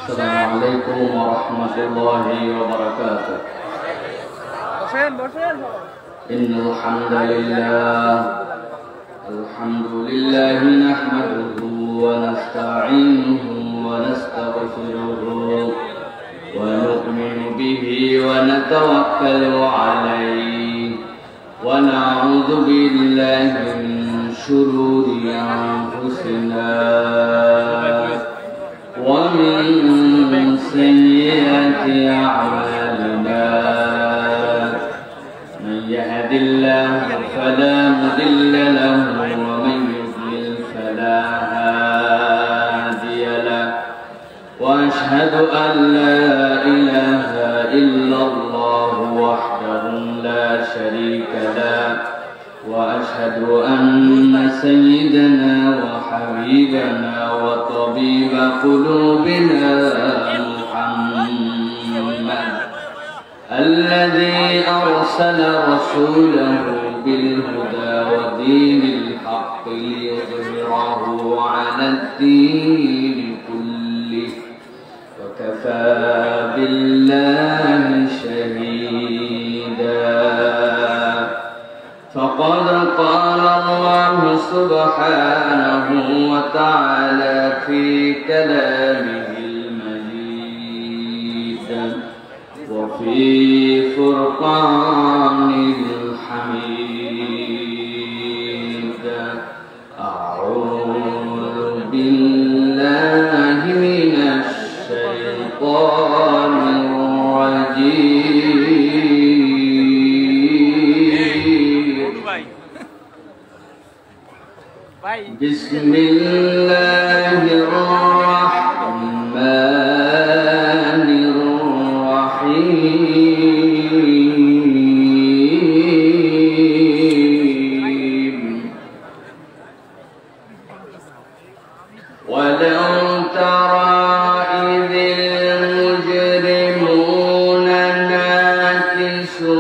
السلام عليكم ورحمة الله وبركاته. إن الحمد لله نحمده ونستعينه ونستغفره ونؤمن به ونتوكل عليه ونعوذ بالله من شرور أنفسنا ومن سيئات أعمالنا. من يهد الله فلا مضل له ومن يضلل فلا هادي له وأشهد أن لا إله إلا الله وحده لا شريك له وأشهد أن سيدنا وحبيبنا وطبيب قلوبنا محمد الذي أرسل رسوله بالهدى ودين الحق ليظهره على الدين كله وكفى بالله شهيدا. فقد قال الله سبحانه وتعالى في كلامه المجيد وفي فرقانه الحميد. أعوذ بالله من الشيطان الرجيم. بسم الله الرحمن الرحيم. ولو ترى إذ المجرمون ناكسوا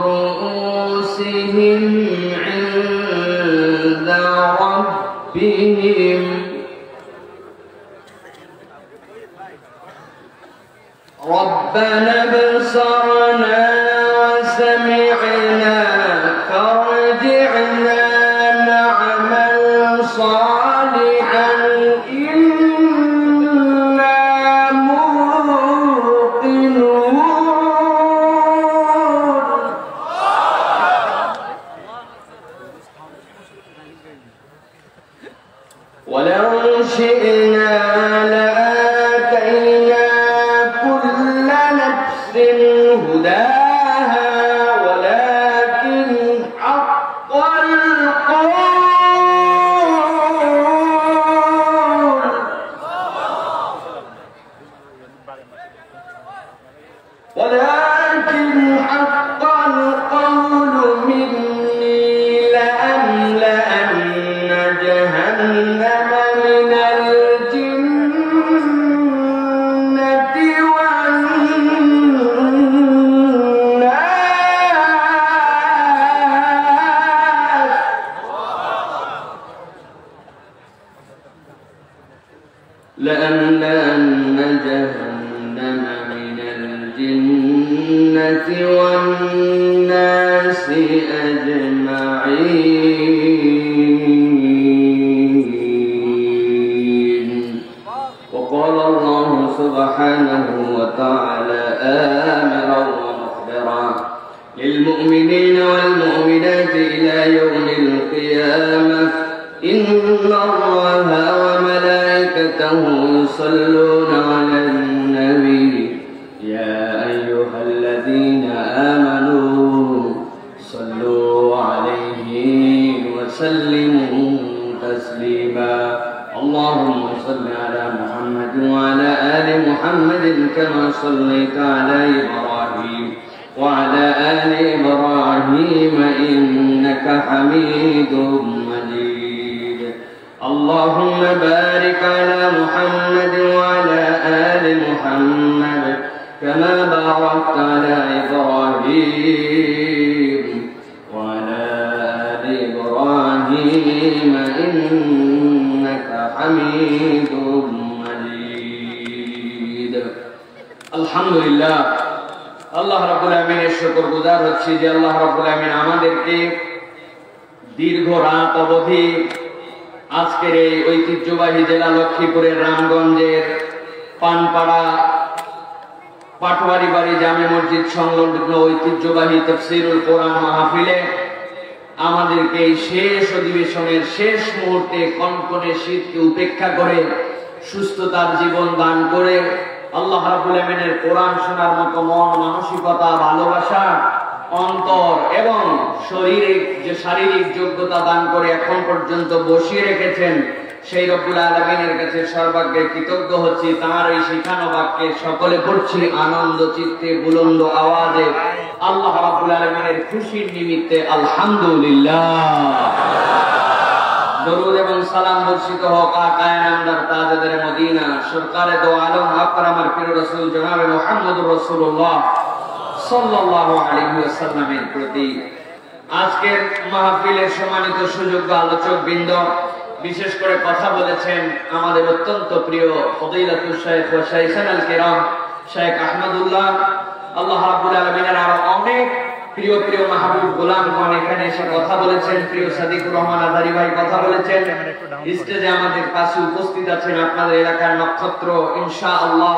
رؤوسهم عند ربهم ربنا ابصرنا وسمعنا فارجعنا نعمل صالحا إنا موقنون. ولو شئنا لآتينا كل نفس هداها ولكن حق القول مني لأملأن جهنم من الجنة والناس لأملأن جهنم من الجنة والناس أجمعين. وقال الله سبحانه وتعالى آمرا ومخبرا للمؤمنين والمؤمنات إلى يوم القيامة إن الله وملائكته يصلون على النبي يا أيها الذين آمنوا صلوا عليه وسلموا تسليما. اللهم صل على محمد وعلى آل محمد كما صليت على إبراهيم وعلى آل إبراهيم إنك حميد مجيد. اللهم بارك على محمد وعلى آل محمد كما باركت على إبراهيم وعلى آل إبراهيم إنك حميد مجيد. আলহামদুলিল্লাহ, আল্লাহ রাব্বুল আমিনের শুকরগুজার হচ্ছি যে আল্লাহ রাব্বুল আমিন আমাদেরকে দীর্ঘ রাত অবধি আজকের এই ঐতিহ্যবাহী জেলা লক্ষ্মীপুরের রামগঞ্জের পানপাড়া পাটোয়ারি বাড়ি জামে মসজিদ সংলগ্ন ঐতিহ্যবাহী তাফসীরুল কোরআন মাহফিলে আমাদেরকে এই শেষ অধিবেশনের শেষ মুহূর্তে কনকনে শীতকে উপেক্ষা করে সুস্থতার জীবন দান করে আল্লাহ রাব্বুল আমিনের কোরআন শোনার মতো মন মানসিকতা ভালোবাসা অন্তর এবং শারীরিক যোগ্যতা দান করে এখন পর্যন্ত বসিয়ে রেখেছেন, সেই রব্বুল আলামিনের কাছে সর্বাগ্রে কৃতজ্ঞ হচ্ছি। তাঁর এই শিখানো বাক্যে সকলে পড়ছি আনন্দ চিত্তে বুলন্দ আওয়াজে আল্লাহ রাব্বুল আলামিনের খুশির নিমিত্তে আলহামদুলিল্লাহ। দরুদ এবং সালাম বর্ষিত হোক আকায়ে নামদার তাজদার মদিনা সরকারে দো আলম আকরামার প্রিয় রাসূল জনাবে মুহাম্মদুর রাসূলুল্লাহ সাল্লাল্লাহু আলাইহি ওয়াসাল্লামের প্রতি। আজকের মাহফিলের সম্মানিত সুযোগ্য আলোচক বৃন্দ, বিশেষ করে কথা বলেছেন আমাদের অত্যন্ত প্রিয় ফদিলাতুল শাইখ ওয়া শাইখানাল কিরাম শেখ আহমদুল্লাহ। আল্লাহ রাব্বুল আলামিনের আরো অনেক প্রিয় প্রিয় মাহবুব গোলামগণ এখানে এসে কথা বলেছেন। প্রিয় সাদিকুর রহমান আজারি ভাই কথা বলেছেন। স্টেজে আমাদের পাশে উপস্থিত আছেন আপনাদের এলাকার নক্ষত্র, ইনশাআল্লাহ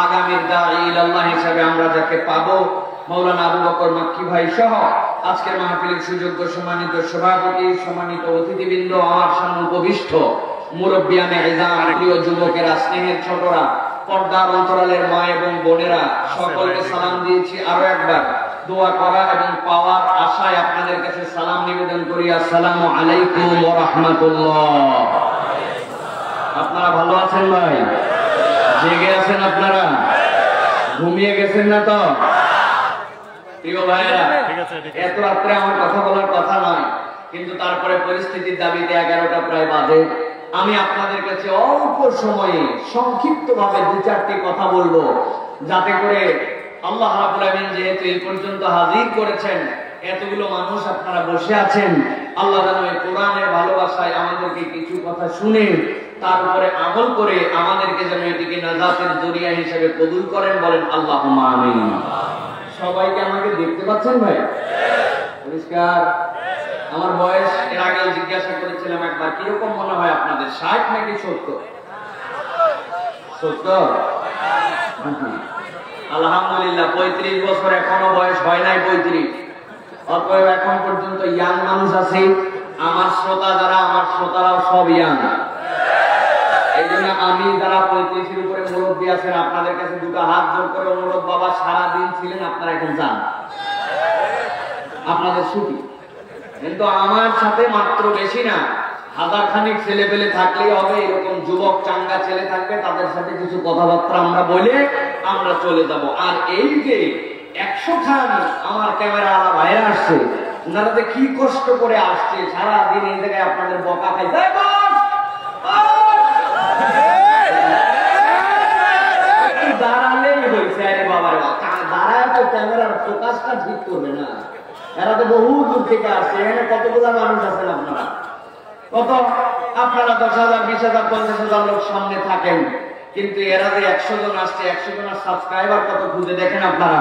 আগামীর দাঈ ইলাল্লাহ হিসেবে আমরা যাকে পাবো, মাওলানা আবু বকর মাক্কি ভাই সহ আজকের মাহফিলের সুযোগ্য সম্মানিত সভাপতি, সম্মানিত অতিথিবৃন্দ, আমার সামনে উপবিষ্ট মুরব্বিয়ানে ইজাম, প্রিয় যুবকেরা, স্নেহের ছোটরা, পর্দার অন্তরালের মা এবং বোনেরা, সকলকে সালাম দিয়েছি। আরো একবার দোয়া করা এবং পাওয়ার আশায় আপনাদের কাছে সালাম নিবেদন করি। আসসালামু আলাইকুম ওয়া রাহমাতুল্লাহ। আপনারা ভালো আছেন ভাই? জেগে আছেন আপনারা? ঘুমিয়ে গেছেন না তো? প্রিয় ভাইরা, এত রাত্রে আমার কথা বলার কথা নয়, কিন্তু তারপরে পরিস্থিতির দাবিতে 11টা প্রায় বাজে। আমি আপনাদের কাছে অল্প সময়ে সংক্ষিপ্ত ভাবে দু চারটি কথা বলবো, যাতে করে আল্লাহ রাব্বুল আমিন যেহেতু এই পর্যন্ত হাজির করেছেন, এতগুলো মানুষ আপনারা বসে আছেন, আল্লাহ যেন এই কোরআনের ভালোবাসায় আমাদেরকে কিছু কথা শুনে তারপরে আমল করে আমাদেরকে যেন এটিকে নাজাতের জরিয়া হিসেবে কবুল করেন। বলেন আল্লাহুম্মা আমিন। সবাইকে আমাকে দেখতে পাচ্ছেন ভাই? পরিষ্কার? আমার বয়স এর আগে জিজ্ঞাসা করেছিলাম একবার, কিরকম মনে হয় আপনাদের, 60 নাকি 70? 70? আলহামদুলিল্লাহ, 35 বছর এখনো বয়স হয় নাই 35। অতএব এখন পর্যন্ত ইয়াং মানুষ আছে। আমার শ্রোতা যারা, আমার শ্রোতারাও সব ইয়াং। এই জন্য আমি যারা 35-এর উপরে মুরব্বী আছেন, আপনাদের কাছে দুটো হাত জোর করে অনুরোধ, বাবা সারাদিন ছিলেন, আপনারা এখন যান, আপনাদের ছুটি। কিন্তু আমার সাথে মাত্র বেশি না 1000 খানিক ছেলে পেলে থাকলেই হবে, এরকম যুবক চাঙ্গা ছেলে থাকবে, তাদের সাথে কিছু কথাবার্তা আমরা বলে আমরা চলে যাব। আর এই যে 100 খান আমার ক্যামেরা আলা ভাইরা আসছে, ওনারা যে কি কষ্ট করে আসছে, সারাদিন এই জায়গায় আপনাদের বকা খাই, দাঁড়ালেই হয়েছে। আরে বাবার দাঁড়ায় তো ক্যামেরার ফোকাসটা ঠিক করবে না। এরা তো বহু দূর থেকে আসছে, এখানে কতগুলো মানুষ আছেন আপনারা, কত আপনারা 10,000, 20,000, 50,000 লোক সামনে থাকেন, কিন্তু এরা যে 100 জন আসছে, 100 জনের সাবস্ক্রাইবার কত খুঁজে দেখেন আপনারা।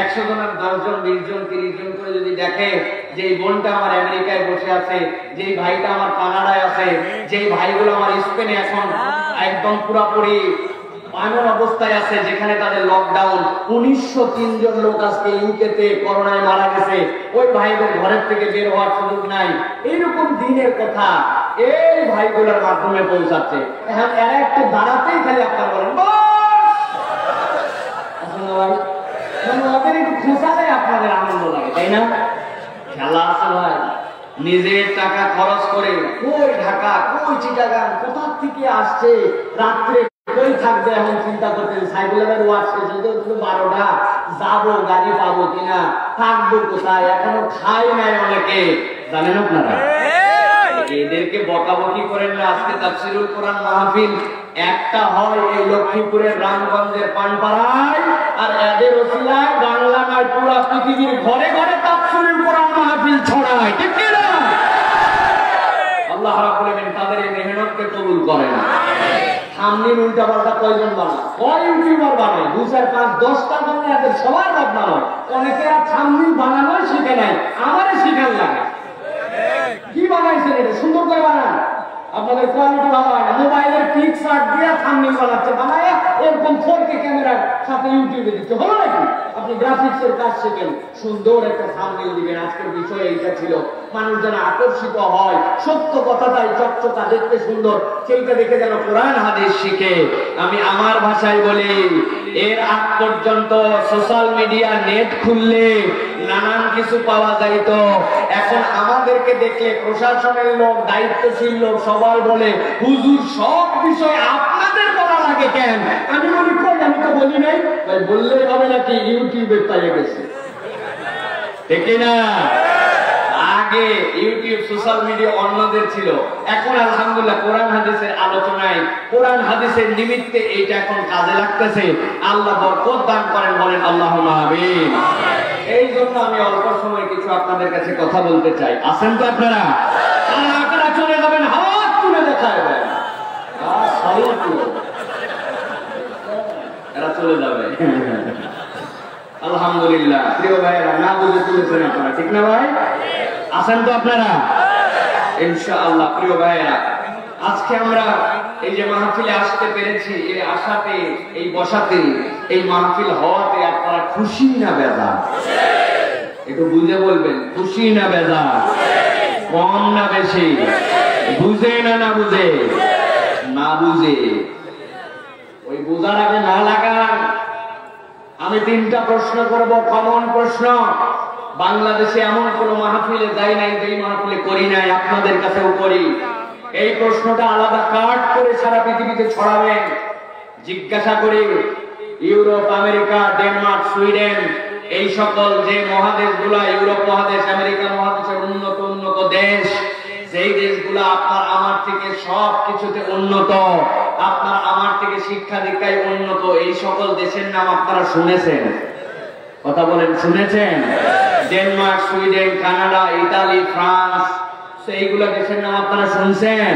100 জনের 10 জন, 20 জন, 30 জন করে যদি দেখে, যে বোনটা আমার আমেরিকায় বসে আছে, যে ভাইটা আমার কানাডায় আছে, যে ভাইগুলো আমার স্পেনে এখন একদম পুরাপুরি এমন অবস্থায় আছে যেখানে তাদের লকডাউন, 1903 জন লোক আজকে ইউকেতে করোনায় মারা গেছে, ওই ভাইদের ঘরের থেকে বের হওয়ার সুযোগ নাই। এইরকম দিনের কথা এই ভাইগুলোর মাধ্যমে পৌঁছাচ্ছে। এখন এরা একটু দাঁড়াতেই খালি আপনারা বলেন ভাই, ওদের একটু খোঁচালে আপনাদের আনন্দ লাগে, তাই না? খেলা আছে ভাই, নিজের টাকা খরচ করে, কই ঢাকা, কই চিটাগাং, কোথা থেকে আসছে, রাত্রে কই থাকবে, এখন চিন্তা করতেন সাইকেলের ওয়াশ শেষ হতে 12টা, যাবো গাড়ি পাবো কিনা, থাকবো কোথায়, এখনো খাই নাই অনেকে, জানেন আপনারা? এদেরকে বকাবকি করেন না। আজকে তাফসীরুল কোরআন মাহফিল একটা হয় এই লক্ষ্মীপুরের রামগঞ্জের পানপাড়ায়, আর এদের ওসিলায় বাংলা নয় পুরো পৃথিবীর ঘরে ঘরে তাফসীরুল কোরআন মাহফিল ছড়ায়, ঠিক কি না? আল্লাহ রাব্বুল আমিন তাদের এই মেহনতকে কবুল করেন। সামনের উল্টা পাল্টা কয়জন বানায়? কয় ইউটিউবার বানায়? 2, 4, 5, 10টা বানায়, এদের সবার বদনাম হয়। অনেকে আর সামনের বানানোই শিখে নাই, আমারে শিখার লাগে। কি বানাইছেন? এটা সুন্দর করে বানান, আপনাদের কোয়ালিটি ভালো হয় না। মোবাইলের পিকচার দিয়ে থাম্বনেল বানাচ্ছে, বানায় এরকম 4K ক্যামেরার সাথে ইউটিউবে দিচ্ছে, হলো নাকি? আপনি গ্রাফিক্সের কাজ শিখেন, সুন্দর একটা থাম্বনেল দিবেন। আজকের বিষয় এইটা ছিল, মানুষ যেন আকর্ষিত হয়, সত্য কথাটাই চকচকা, দেখতে সুন্দর, সেইটা দেখে যেন কোরআন হাদিস শিখে। আমি আমার ভাষায় বলি, এর আগ পর্যন্ত সোশ্যাল মিডিয়া নেট খুললে নানান কিছু পাওয়া যাইত। এখন আমাদেরকে দেখলে প্রশাসনের লোক, দায়িত্বশীল লোক সবাই বলে, হুজুর সব বিষয় আপনাদের বলা লাগে কেন? আমি বলি, কই, আমি তো বলি নাই। ভাই বললেই হবে নাকি? ইউটিউবে পাইয়ে গেছে, ঠিক না? আগে ইউটিউব সোশ্যাল মিডিয়া অন্যদের ছিল, এখন আলহামদুলিল্লাহ কোরআন হাদিসের আলোচনায়, কোরআন হাদিসের নিমিত্তে এইটা এখন কাজে লাগতেছে। আল্লাহ বরকত দান করেন, বলেন আল্লাহুম্মা আমিন। এই জন্য আমি অল্প সময় কিছু আপনাদের কাছে কথা বলতে চাই। আছেন তো আপনারা? কারা চলে যাবেন হাত তুলে দেখায় দেন, এরা চলে যাবে। আলহামদুলিল্লাহ। প্রিয় ভাইয়েরা, না বুঝে তুলেছেন আপনারা, ঠিক না ভাই? আছেন তো আপনারা? ইনশাআল্লাহ। প্রিয় ভাইয়েরা, আজকে আমরা এই যে মাহফিলে আসতে পেরেছি, এই আশাতে, এই বসাতে, এই মাহফিল হওয়াতে আপনারা খুশি না বেজার? একটু বুঝে বলবেন, খুশি না বেজার? কম না বেশি? বুঝে না বুঝে? না বুঝে। ওই বুঝার আগে না লাগান। আমি 3টা প্রশ্ন করব, কমন প্রশ্ন। বাংলাদেশে এমন কোন মাহফিলে যাই নাই যেই মাহফিলে করি নাই, আপনাদের কাছেও করি। এই প্রশ্নটা আলাদা কাট করে সারা পৃথিবীতে ছড়াবেন। জিজ্ঞাসা করি, ইউরোপ, আমেরিকা, ডেনমার্ক, সুইডেন, এই সকল যে মহাদেশগুলা, ইউরোপ মহাদেশ, আমেরিকা মহাদেশের উন্নত দেশ, যেই দেশগুলা আপনার আমার থেকে সব কিছুতে উন্নত, আপনার আমার থেকে শিক্ষা দীক্ষায় উন্নত, এই সকল দেশের নাম আপনারা শুনেছেন? কথা বলেন, শুনেছেন? Denmark, Sweden, Canada, Italy, France, সেইগুলা দেশের নাম আপনারা শুনছেন?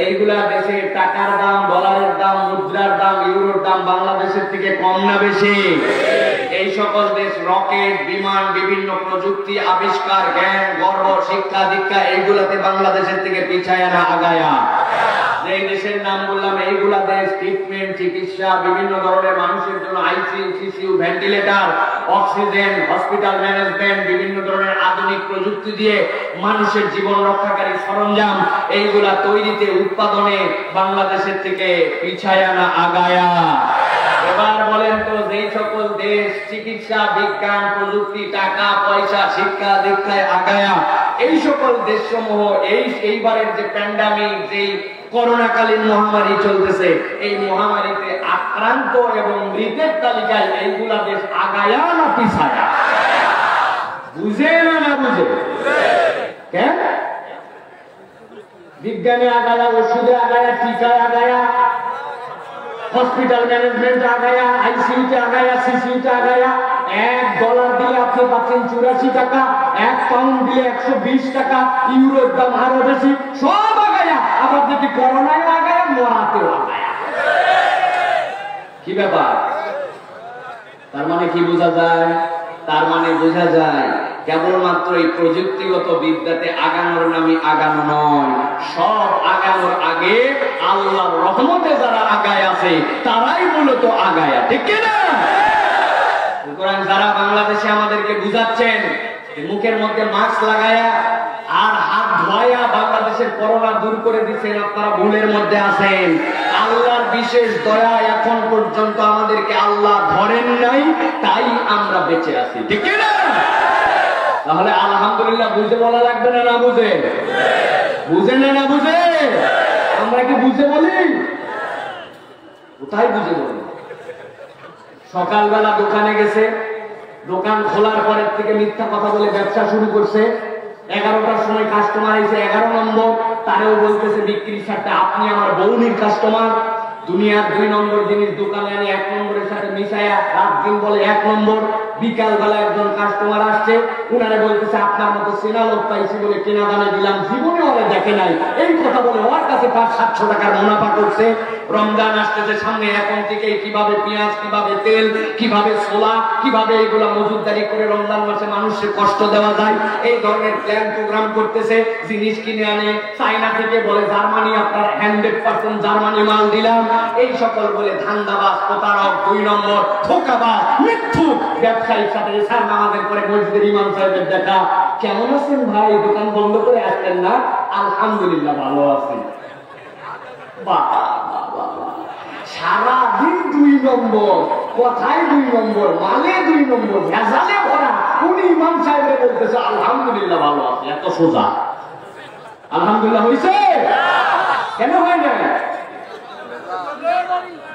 এইগুলা দেশের টাকার দাম, ডলারের দাম, মুদ্রার দাম, ইউরোর দাম বাংলাদেশের থেকে কম না বেশি? এই সকল দেশ রকেট, বিমান, বিভিন্ন প্রযুক্তি, আবিষ্কার, জ্ঞান, গর্ব, শিক্ষা দীক্ষা, এইগুলাতে বাংলাদেশের থেকে পিছায়া না আগায়া? যেই দেশের নাম বললাম, এইগুলা দেশ ট্রিটমেন্ট, চিকিৎসা, বিভিন্ন ধরনের মানুষের জন্য ICU, CCU, ventilator, oxygen, hospital management, বিভিন্ন ধরনের আধুনিক প্রযুক্তি দিয়ে মানুষের জীবন রক্ষাকারী সরঞ্জাম, এইগুলা তৈরিতে, উৎপাদনে বাংলাদেশের থেকে পিছায়া না আগায়া? এবার বলেন তো, যেই সকল দেশ চিকিৎসা, বিজ্ঞান, প্রযুক্তি, টাকা পয়সা, শিক্ষা দীক্ষায় আগায়া, এই সকল দেশসমূহ এইবারের যে প্যান্ডামিক, যেই করোনাকালীন মহামারী চলতেছে, এই মহামারীতে আক্রান্ত এবং মৃতের তালিকায় এইগুলা দেশ আগায়া না পিছায়া? বুঝে না বুঝে? কেন? বিজ্ঞানে আগায়া, ওষুধে আগায়া, টিকায় আগায়া, হসপিটাল ম্যানেজমেন্ট আগায়া, আইসিইউতে আগায়া, সিসিইউতে আগায়া। $1 দিলে আপনি পাচ্ছেন 84 টাকা, 1 পাউন্ড দিলে 120 টাকা, ইউরোর দাম আরো বেশি, সব আগায়া। আবার যদি করোনায় আগায়া, মরাতেও আগায়া। কি ব্যাপার? তার মানে কি বোঝা যায়? তার মানে বোঝা যায় কেবলমাত্র এই প্রযুক্তিগত বিদ্যাতে আগানোর নামে আগানো নয়, সব আগানোর আগে আল্লাহর রহমতে যারা আগায় আছে তারাই মূলত আগায়া, ঠিক না? সুতরাং যারা বাংলাদেশে আমাদেরকে বুঝাচ্ছেন মুখের মধ্যে মাস্ক লাগায়া আর হাত ধোয়া বাংলাদেশের করোনা দূর করে দিচ্ছেন, আপনারা ভুলের মধ্যে আছেন। আল্লাহর বিশেষ দয়া, এখন পর্যন্ত আমাদেরকে আল্লাহ ধরেন নাই, তাই আমরা বেঁচে আছি, ঠিক না? তাহলে আলহামদুলিল্লাহ বুঝে বলা লাগবে না? না বুঝে? বুঝে না বুঝে? আমরা কি বুঝে বলি? কোথায় বুঝে বলি? সকালবেলা দোকানে গেছে, দোকান খোলার পরের থেকে মিথ্যা কথা বলে ব্যবসা শুরু করছে। 11টার সময় কাস্টমার এসে 11 নম্বর, তারেও বলতেছে বিক্রির সাথে আপনি আমার বউনির কাস্টমার। দুনিয়ার 2 নম্বর জিনিস দোকানে আনি 1 নম্বরের সাথে মিশায়া রাত দিন বলে 1 নম্বর। বিকাল বেলা একজন কাস্টমার আসছে, উনারে বলতেছে আপনার মতো চেনা লোক পাইছি বলে কেনা দামে দিলাম, জীবনে ওরে দেখে নাই। এই কথা বলে ওর কাছে 500-700 টাকার মুনাফা করছে। রমজান আসতেছে সামনে, এখন থেকে কিভাবে পেঁয়াজ, কিভাবে তেল, কিভাবে ছোলা, কিভাবে এগুলা মজুতদারি করে রমজান মাসে মানুষের কষ্ট দেওয়া যায়, এই ধরনের প্ল্যান প্রোগ্রাম করতেছে। জিনিস কিনে আনে চায়না থেকে, বলে জার্মানি আপনার 100% জার্মানি মাল দিলাম। এই সকল বলে ধান্দাবাজ, প্রতারক, 2 নম্বর ধোঁকাবাজ, মিথ্যুক ব্যবসায়ীর সাথে এশার নামাজের পরে মসজিদের ইমাম সাহেবের দেখা। কেমন আছেন ভাই, দোকান বন্ধ করে আসলেন না? আলহামদুলিল্লাহ ভালো আছি। সারাদিন 2 নম্বর, কথায় 2 নম্বর, মালে 2 নম্বর, ভেজালে ভরা। উনি ইমাম সাহেবের বলতেছে আলহামদুলিল্লাহ ভালো আছে। এত সোজা আলহামদুলিল্লাহ হয়েছে? কেন হয় নাই?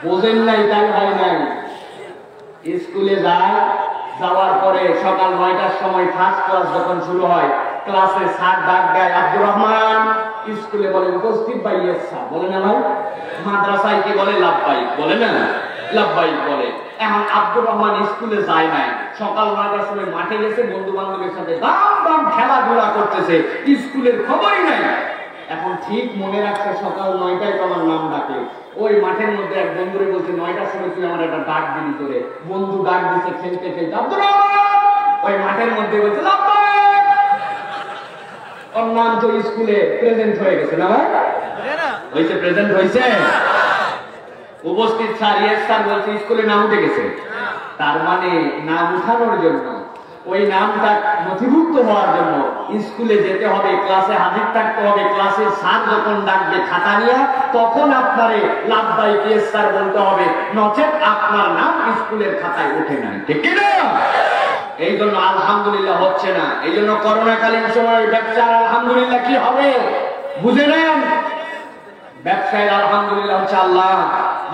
বোঝেন নাই, তাই হয় নাই। স্কুলে যায়, যাওয়ার পরে সকাল 9টার সময় ফার্স্ট ক্লাস যখন শুরু হয়, ক্লাসে স্যার ডাক দেয়, আব্দুর রহমান। স্কুলে বলে উপস্থিত ভাই, স্যার বলে না ভাই। মাদ্রাসায় কি বলে? লাভবাইক বলে না, লাভবাইক বলে। এখন আব্দুর রহমান স্কুলে যায় নাই, সকাল 9টার সময় মাঠে গেছে, বন্ধু বান্ধবের সাথে দাম দাম খেলাধুলা করতেছে, স্কুলের খবরই নাই। এখন ঠিক মনে রাখছে সকাল 9টায় তোমার নাম ডাকে। ওই মাঠের মধ্যে এক বন্ধুরে বলছে 9টার সময় তুই আমার একটা ডাক দিবি তোরে। বন্ধু ডাক দিছে খেলতে খেলতে, আব্দুর রহমান। ওই মাঠের মধ্যে বলছে লাভবাইক। ওর নাম তো স্কুলে প্রেজেন্ট হয়ে গেছে না ভাই? হয়েছে, প্রেজেন্ট হয়েছে। উপস্থিত স্যার, ইয়েস স্যার বলছে স্কুলে নাম উঠে গেছে। তার মানে নাম উঠানোর জন্য, ওই নামটা নথিভুক্ত হওয়ার জন্য স্কুলে যেতে হবে, ক্লাসে হাজির থাকতে হবে। ক্লাসে স্যার যখন ডাকবে খাতা নিয়ে, তখন আপনারে লাভবাইক ইয়েস স্যার বলতে হবে, নচেত আপনার নাম স্কুলের খাতায় ওঠে না। ঠিক না? এই জন্য আলহামদুলিল্লাহ হচ্ছে না। এই জন্য করোনাকালীন সময় ব্যবসার আলহামদুলিল্লাহ কি হবে বুঝে নেন। ব্যবসায় আলহামদুলিল্লাহ হচ্ছে আল্লাহ।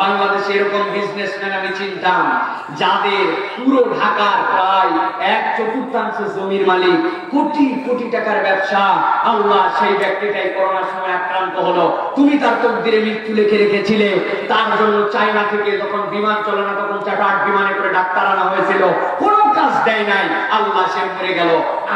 বাংলাদেশে এরকম বিজনেসম্যান আমি চিনতাম, যাদের পুরো ঢাকার প্রায় 1/4 জমির মালিক, কোটি কোটি টাকার ব্যবসা। আল্লাহ সেই ব্যক্তিটাই করোনার সময় আক্রান্ত হলো। তুমি তার তকদিরে মৃত্যু লিখে রেখেছিলে। তার জন্য চায়না থেকে যখন বিমান চলে না, তখন 4-8 বিমানে করে ডাক্তার আনা হয়েছিল, কোনো কাজ দেয় নাই। আল্লাহ সে মরে গেল।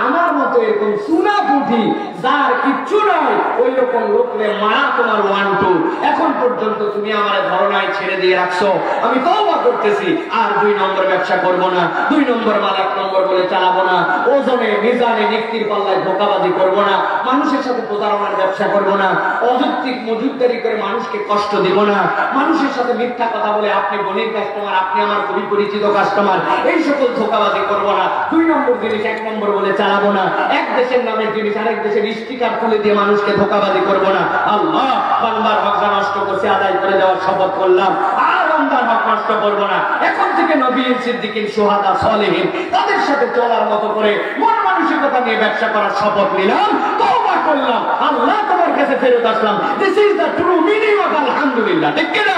আমার মতো এরকম সুনা পুঁথি যার কিচ্ছু নয়, ওই রকম লোকলে মারা তোমার 1-2। এখন পর্যন্ত তুমি আমার ধরনায় ছেড়ে দিয়ে রাখছো। আমি তওবা করতেছি, আর 2 নম্বর ব্যবসা করব না। 2 নম্বর মাল 1 নম্বর বলে চালাবো না। ওজনে মিজানে নিক্তির পাল্লায় ধোঁকাবাজি করব না। মানুষের সাথে প্রতারণার ব্যবসা করব না। অযৌক্তিক মজুতদারি করে মানুষকে কষ্ট দেব না। মানুষের সাথে মিথ্যা কথা বলে আপনি গণিত কাস্টমার, আপনি আমার খুবই পরিচিত কাস্টমার, এই সকল ধোঁকাবাজি করব না। 2 নম্বর জিনিস 1 নম্বর বলে চালাবো না। এক দেশের নামের জিনিস আরেক দেশের স্টিকার তুলে দিয়ে মানুষকে ধোঁকাবাজি করব না। আল্লাহ বান্দার হক নষ্ট করছে, আদায় করে দেওয়ার শপথ করলাম, আর বান্দার হক নষ্ট করব না। এখন থেকে নবী, সিদ্দিকিন, শুহাদা, সালেহিন তাদের সাথে চলার মতো করে মন মানসিকতা নিয়ে ব্যবসা করার শপথ নিলাম, তওবা করলাম, আল্লাহ তোমার কাছে ফেরত আসলাম। This is the true meaning of আলহামদুলিল্লাহ। ঠিক কি না?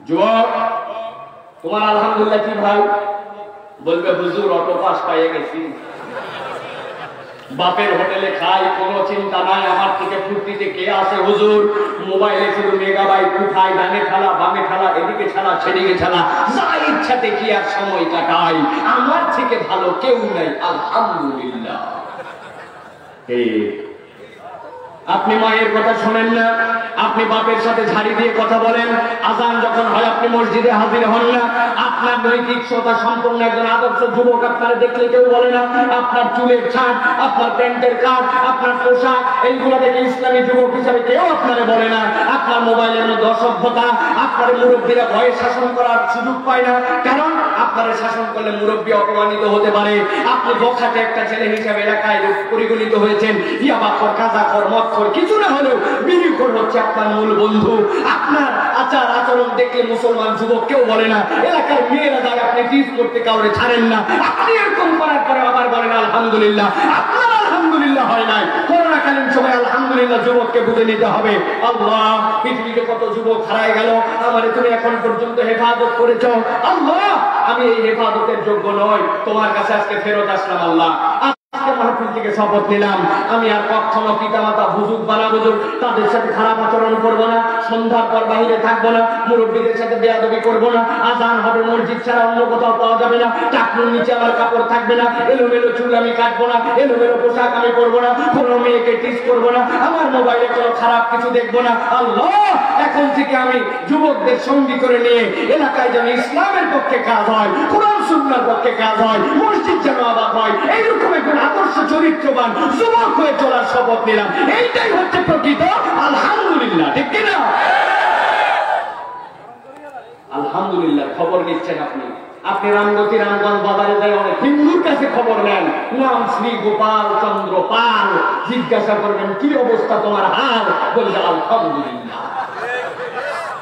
যুবক, তোমার আলহামদুলিল্লাহ কি ভাই? বলবে হুজুর অটো পাস পেয়ে গেছি, বাপের হোটেলে খাই, কোনো চিন্তা নাই, আমার থেকে ফুর্তিতে কে আছে হুজুর? মোবাইলে শুধু মেগাবাইট উঠাই, ডানে খেলা বামে খেলা, এদিকে খেলা সেদিকে খেলা, যা ইচ্ছাতে কি আর সময় কাটাই, আমার থেকে ভালো কেউ নাই আলহামদুলিল্লাহ। আপনি মায়ের কথা শোনেন না, আপনি বাপের সাথে ঝাড়ি দিয়ে কথা বলেন, আজান যখন হয় আপনি মসজিদে হাজির হন না, আপনার নৈতিক শ্রদ্ধা সম্পন্ন একজন আদর্শ যুবক আপনারা দেখলে কেউ বলে না, আপনার চুলের ছাট, আপনার প্যান্টের কাট, আপনার পোশাক, এইগুলো দেখে ইসলামী যুবক হিসাবে কেউ আপনারা বলে না। আপনার মোবাইলের মধ্যে অসভ্যতা, আপনার মুরব্বীরা ভয়ে শাসন করার সুযোগ পায় না, কারণ আপনারা শাসন করলে মুরব্বী অপমানিত হতে পারে। আপনি বখাটে একটা ছেলে হিসাবে এলাকায় পরিগণিত হয়েছেন, ইয়াবাখর, গাঁজাখর, মদখর, কিছু না হলেও বিড়িখোর হচ্ছে আপনার মূল বন্ধু। আপনার আচার আচরণ দেখলে মুসলমান যুবক কেউ বলে না, এলাকার মেয়েরা যায় আপনি টিজ করতে কাউরে ছাড়েন না, আপনি এরকম করার পরে আবার বলেন আলহামদুলিল্লাহ। আপনার আলহামদুলিল্লাহ হয় নাই। করোনাকালীন সময় আলহামদুলিল্লাহ যুবককে বুঝে নিতে হবে। আল্লাহ, পৃথিবীতে কত যুবক হারায় গেল, আমারে তুমি এখন পর্যন্ত হেফাজত করেছ। আল্লাহ, আমি এই হেফাজতের যোগ্য নই, তোমার কাছে আজকে ফেরত আসলাম। আল্লাহ আজকে মাহফিল থেকে শপথ নিলাম আমি আর কখনো পিতামাতা বুজুর্গ বানা বুজুর্গ তাদের সাথে খারাপ আচরণ করবো না, সন্ধ্যার পর বাহিরে থাকবো না, মুরব্বীদের সাথে বেয়াদবি করবো না, আজান হবে মসজিদ ছাড়া অন্য কোথাও পাওয়া যাবে না, টাকনুর নিচে আমার কাপড় থাকবে না, এলোমেলো চুল আমি কাটবো না, এলোমেলো পোশাক আমি পরবো না, কোনো মেয়েকে টিচ করবো না, আমার মোবাইলে কোনো খারাপ কিছু দেখবো না। আল্লাহ এখন থেকে আমি যুবকদের সঙ্গী করে নিয়ে এলাকায় যেন ইসলামের পক্ষে কাজ হয়, কোরআন সুন্নাহর পক্ষে কাজ হয়, মসজিদ যেন আবাদ হয়, এইরকম একজন আদর্শ চরিত্রবান যুবক হয়ে চলার শপথ নিলাম। এইটাই হচ্ছে প্রকৃত আলহামদুলিল্লাহ, ঠিক কিনা? আলহামদুলিল্লাহ। খবর নিচ্ছেন আপনি, আপনি রামগতি রামগঞ্জ বাজারে যাই অনেক হিন্দুর কাছে খবর নেন, নাম শ্রী গোপাল চন্দ্র পাল, জিজ্ঞাসা করবেন কি অবস্থা তোমার হাল, বলবে আলহামদুলিল্লাহ।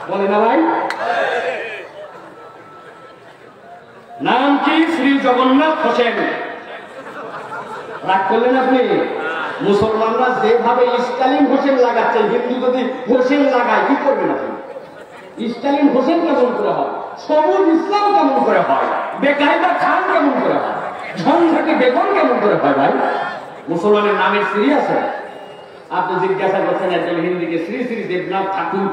বলে না ভাই? নাম কি? শ্রী জগন্নাথ হোসেন। রাগ করলেন আপনি? মুসলমানরা যেভাবে স্টালিন হোসেন লাগাচ্ছে, হিন্দু যদি হোসেন লাগায় কি করবেন আপনি? স্টালিন হোসেন কেমন করে হয়? সবুজ ইসলাম কেমন করে হয়? বেকায়দা খান কেমন করে হয়? ঝঞ্ঝাটি বেগম কেমন করে হয়? ভাই, মুসলমানের নামের শ্রী আছে? আপনি জিজ্ঞাসা করছেন একজন হিন্দিকে, শ্রী শ্রী দেবনাথ ঠাকুর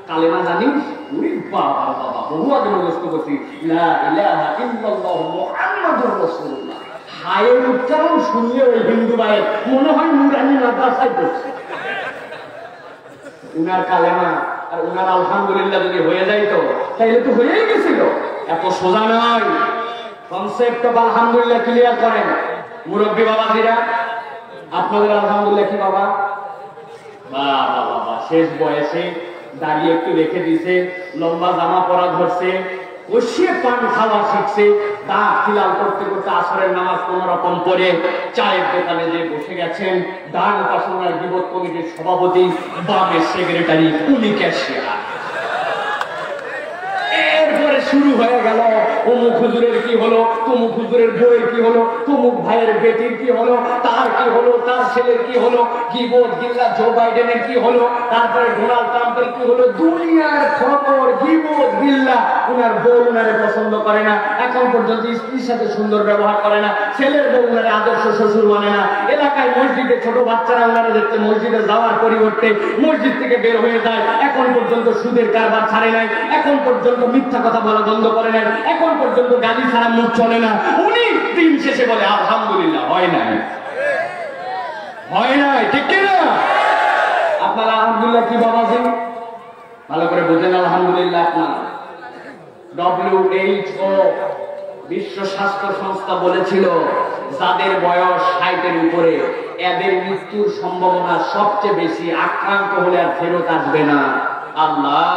কালেমা জানিস? ওরে বাবা বাবা, বহু আগে মুখস্থ করছি, লা ইলাহা ইল্লাল্লাহু মুহাম্মাদুর রাসূলুল্লাহ। হায়ের উচ্চারণ শুনলে ওই হিন্দু ভাইয়ের মনে হয় নুরানি মাদ্রাসায় পড়ছে। উনার কালেমা আর উনার আলহামদুলিল্লাহ যদি হয়ে যাইতো তাইলে তো হয়েই গেছিল। এত সোজা নয়। কনসেপ্ট অফ আলহামদুলিল্লাহ ক্লিয়ার করেন মুরব্বী বাবাজিরা। আপনাদের আলহামদুলিল্লাহ কি বাবা? বাবা বাবা, শেষ বয়সে দাঁড়িয়ে একটু রেখে দিছে, লম্বা জামা পরা ধরছে, বসিয়ে পান খাওয়া শিখছে, দাঁত খিলাল করতে করতে আসরের নামাজ কোন রকম পড়ে চায়ের দোকানে যে বসে গেছেন। ডান পাশে ওনার বিপদ কমিটির সভাপতি, বামে সেক্রেটারি, উনি ক্যাশিয়ার। এরপরে শুরু হয়ে গেল অমুক হুজুরের কি হলো, তমুক হুজুরের বউয়ের কি হলো, তমুক ভাইয়ের বেটির কি হলো, তার কি হলো, তার ছেলের কি হলো, গিবত গিল্লা জো বাইডেনের কি হলো, তারপরে ডোনাল্ড ট্রাম্পের কি হলো, দুনিয়ার খবর গিবত গিল্লা। উনার বউ উনারে পছন্দ করে না, এখন পর্যন্ত স্ত্রীর সাথে সুন্দর ব্যবহার করে না, ছেলের বউ উনারে আদর্শ শ্বশুর মানে না, এলাকায় মসজিদে ছোট বাচ্চারা উনারে দেখতে মসজিদে যাওয়ার পরিবর্তে মসজিদ থেকে বের হয়ে যায়, এখন পর্যন্ত সুদের কারবার ছাড়ে নাই, এখন পর্যন্ত মিথ্যা কথা বলা বন্ধ করে নেন, এখন পর্যন্ত গালি ছাড়া মুখ চলে না। উনি দিন শেষে বলে আলহামদুলিল্লাহ। হয় নাই? হয় নাই? ঠিক কিনা? আপনারা আলহামদুলিল্লাহ কি বাবাজি? ভালো করে বোঝেন আলহামদুলিল্লাহ। আপনার WHO বিশ্ব স্বাস্থ্য সংস্থা বলেছিল যাদের বয়স 60-এর উপরে এদের মৃত্যুর সম্ভাবনা সবচেয়ে বেশি, আক্রান্ত হলে আর ফেরত আসবে না। আল্লাহ,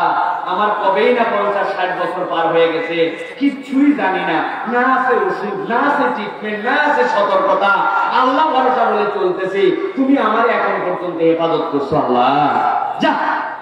আমার কবেই না 50-60 বছর পার হয়ে গেছে, কিচ্ছুই জানি না, না আছে ওষুধ, না আছে ট্রিটমেন্ট, না আছে সতর্কতা, আল্লাহ ভরসা বলে চলতেছি। তুমি আমার এখন পর্যন্ত হেফাজত করছো আল্লাহ। যা,